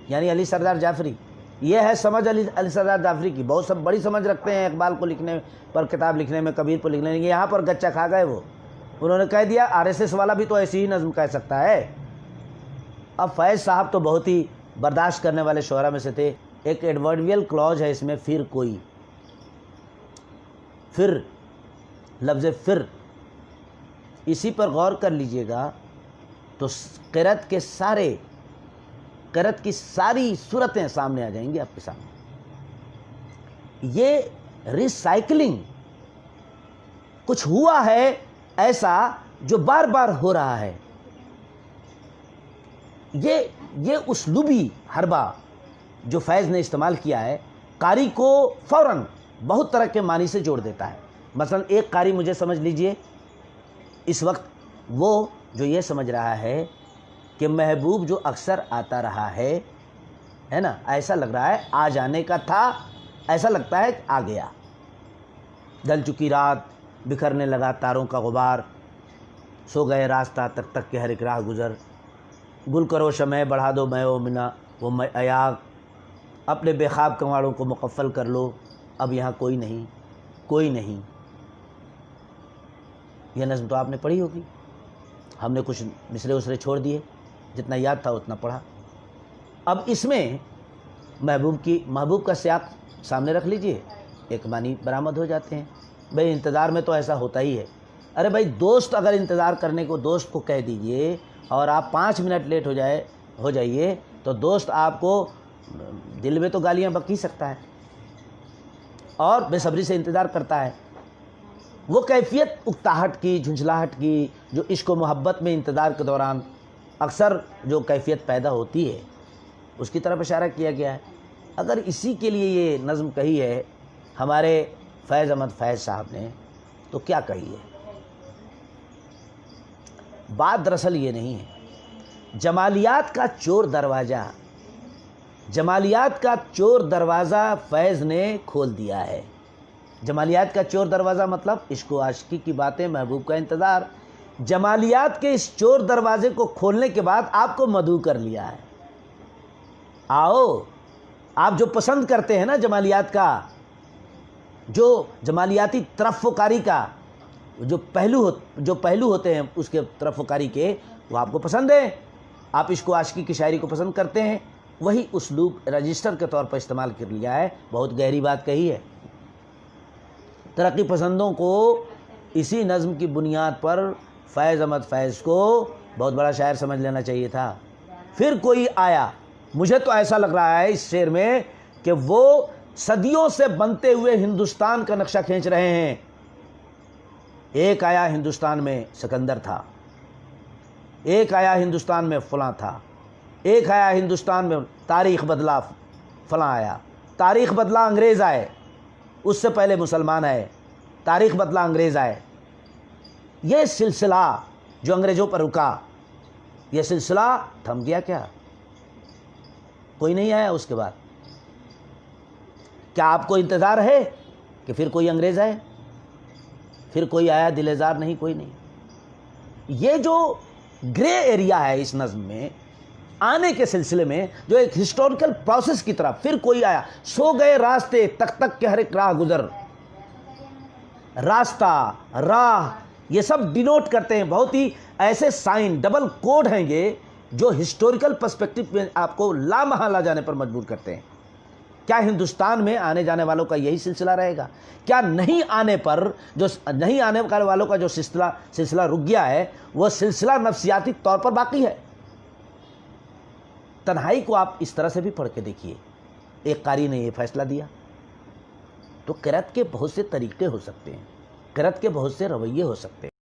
یعنی علی سردار جعفری. یہ ہے سمجھ علی سردار جعفری کی. بہت سب بڑی سمجھ رکھتے ہیں اقبال کو لکھنے پر، کتاب لکھنے میں، کبیر کو لکھنے میں. یہاں پر گچا کھا گئے وہ. انہوں نے کہہ دیا RSS والا بھی تو ایسی ہی نظم کہہ سکتا ہے. اب فیض صاحب تو بہت ہی برداشت کرنے والے شعراء میں سے تھے. ایک ایڈورڈیل کلوز ہے اس میں، پھر کوئی، پھر، لفظ پھر، اسی پر غور کر لیجئے گا تو قرأت کی ساری صورتیں سامنے آ جائیں گی آپ کے سامنے. یہ ریسائکلنگ کچھ ہوا ہے ایسا جو بار بار ہو رہا ہے. یہ اسلوبی حربہ جو فیض نے استعمال کیا ہے، قاری کو فوراً بہت طرح کے معنی سے جوڑ دیتا ہے. مثلا ایک قاری مجھے سمجھ لیجئے اس وقت، وہ جو یہ سمجھ رہا ہے کہ محبوب جو اکثر آتا رہا ہے نا، ایسا لگ رہا ہے آ جانے کا تھا، ایسا لگتا ہے کہ آ گیا. ڈھل چکی رات، بکھرنے لگا تاروں کا غبار، سو گئے راستہ تک تک کے ہر ایک راہ گزر، گل کرو شمع بڑھا دو میں و منا وہ میں ایاغ، اپنے بے خواب کنواڑوں کو مقفل کر لو، اب یہاں کوئی نہیں، کوئی نہیں. یہ نظم تو آپ نے پڑھی ہوگی. ہم نے کچھ مصرے اسرے چھوڑ دیے، جتنا یاد تھا اتنا پڑھا. اب اس میں محبوب کا سیاق سامنے رکھ لیجئے، ایک معنی برآمد ہو جاتے ہیں. بھئی انتظار میں تو ایسا ہوتا ہی ہے. ارے بھائی دوست اگر انتظار کرنے کو دوست کو کہہ دیجئے اور آپ 5 منٹ لیٹ ہو جائیے تو دوست آپ کو دل میں تو گالیاں بکی سکتا ہے اور بے صبری سے انتظار کرتا ہے. وہ کیفیت اکتاہٹ کی، جھنجھلاہٹ کی، جو عشق و محبت میں انتظار کے دوران اکثر جو کیفیت پیدا ہوتی ہے، اس کی طرف اشارہ کیا گیا ہے. اگر اسی کے لیے یہ نظم کہی ہے ہمارے فیض احمد فیض صاحب نے، تو کیا کہی ہے؟ بات دراصل یہ نہیں ہے. جمالیات کا چور دروازہ فیض نے کھول دیا ہے. جمالیات کا چور دروازہ مطلب عشق و عاشقی کی باتیں، محبوب کا انتظار. جمالیات کے اس چور دروازے کو کھولنے کے بعد آپ کو مدعو کر لیا ہے. آؤ، آپ جو پسند کرتے ہیں نا جمالیات کا، جو جمالیاتی ترفقاری کا جو پہلو ہوتے ہیں اس کے ترفقاری کے، وہ آپ کو پسند ہے. آپ عشق و عاشقی کی شاعری کو پسند کرتے ہیں. وہی اسلوب رجسٹر کے طور پر استعمال کر لیا ہے. بہت گہری بات کہی ہے. ترقی پسندوں کو اسی نظم کی بنیاد پر فیض احمد فیض کو بہت بڑا شاعر سمجھ لینا چاہیے تھا. پھر کوئی آیا، مجھے تو ایسا لگ رہا ہے اس شعر میں کہ وہ صدیوں سے بنتے ہوئے ہندوستان کا نقشہ کھینچ رہے ہیں. ایک آیا ہندوستان میں سکندر تھا، ایک آیا ہندوستان میں فلاں تھا، ایک آیا ہندوستان میں تاریخ بدلا فلاں آیا، تاریخ بدلا انگریز آئے، اس سے پہلے مسلمان آئے، تاریخ بدلا انگریز آئے. یہ سلسلہ جو انگریزوں پر رکا، یہ سلسلہ تھم گیا کیا؟ کوئی نہیں آیا اس کے بعد. کیا آپ کو انتظار ہے کہ پھر کوئی انگریز آئے؟ پھر کوئی آیا دلزار نہیں، کوئی نہیں. یہ جو گرے ایریا ہے اس نظم میں آنے کے سلسلے میں، جو ایک ہسٹوریکل پروسیس کی طرف، پھر کوئی آیا، سو گئے راستے تک تک کے ہر ایک راہ گزر. راستہ، راہ، یہ سب ڈینوٹ کرتے ہیں. بہت ہی ایسے سائن، ڈبل کوڈ ہیں یہ، جو ہسٹوریکل پرسپیکٹو میں آپ کو لامحالہ جانے پر مجبور کرتے ہیں. کیا ہندوستان میں آنے جانے والوں کا یہی سلسلہ رہے گا؟ کیا نہیں آنے والوں کا جو سلسلہ رک گیا ہے، وہ سلسلہ نفسیاتی طور پر باقی ہے؟ تنہائی کو آپ اس طرح سے بھی پڑھ کے دیکھیے. ایک قاری نے یہ فیصلہ دیا. تو قرأت کے بہت سے طریقے ہو سکتے ہیں، قرأت کے بہت سے رویے ہو سکتے ہیں.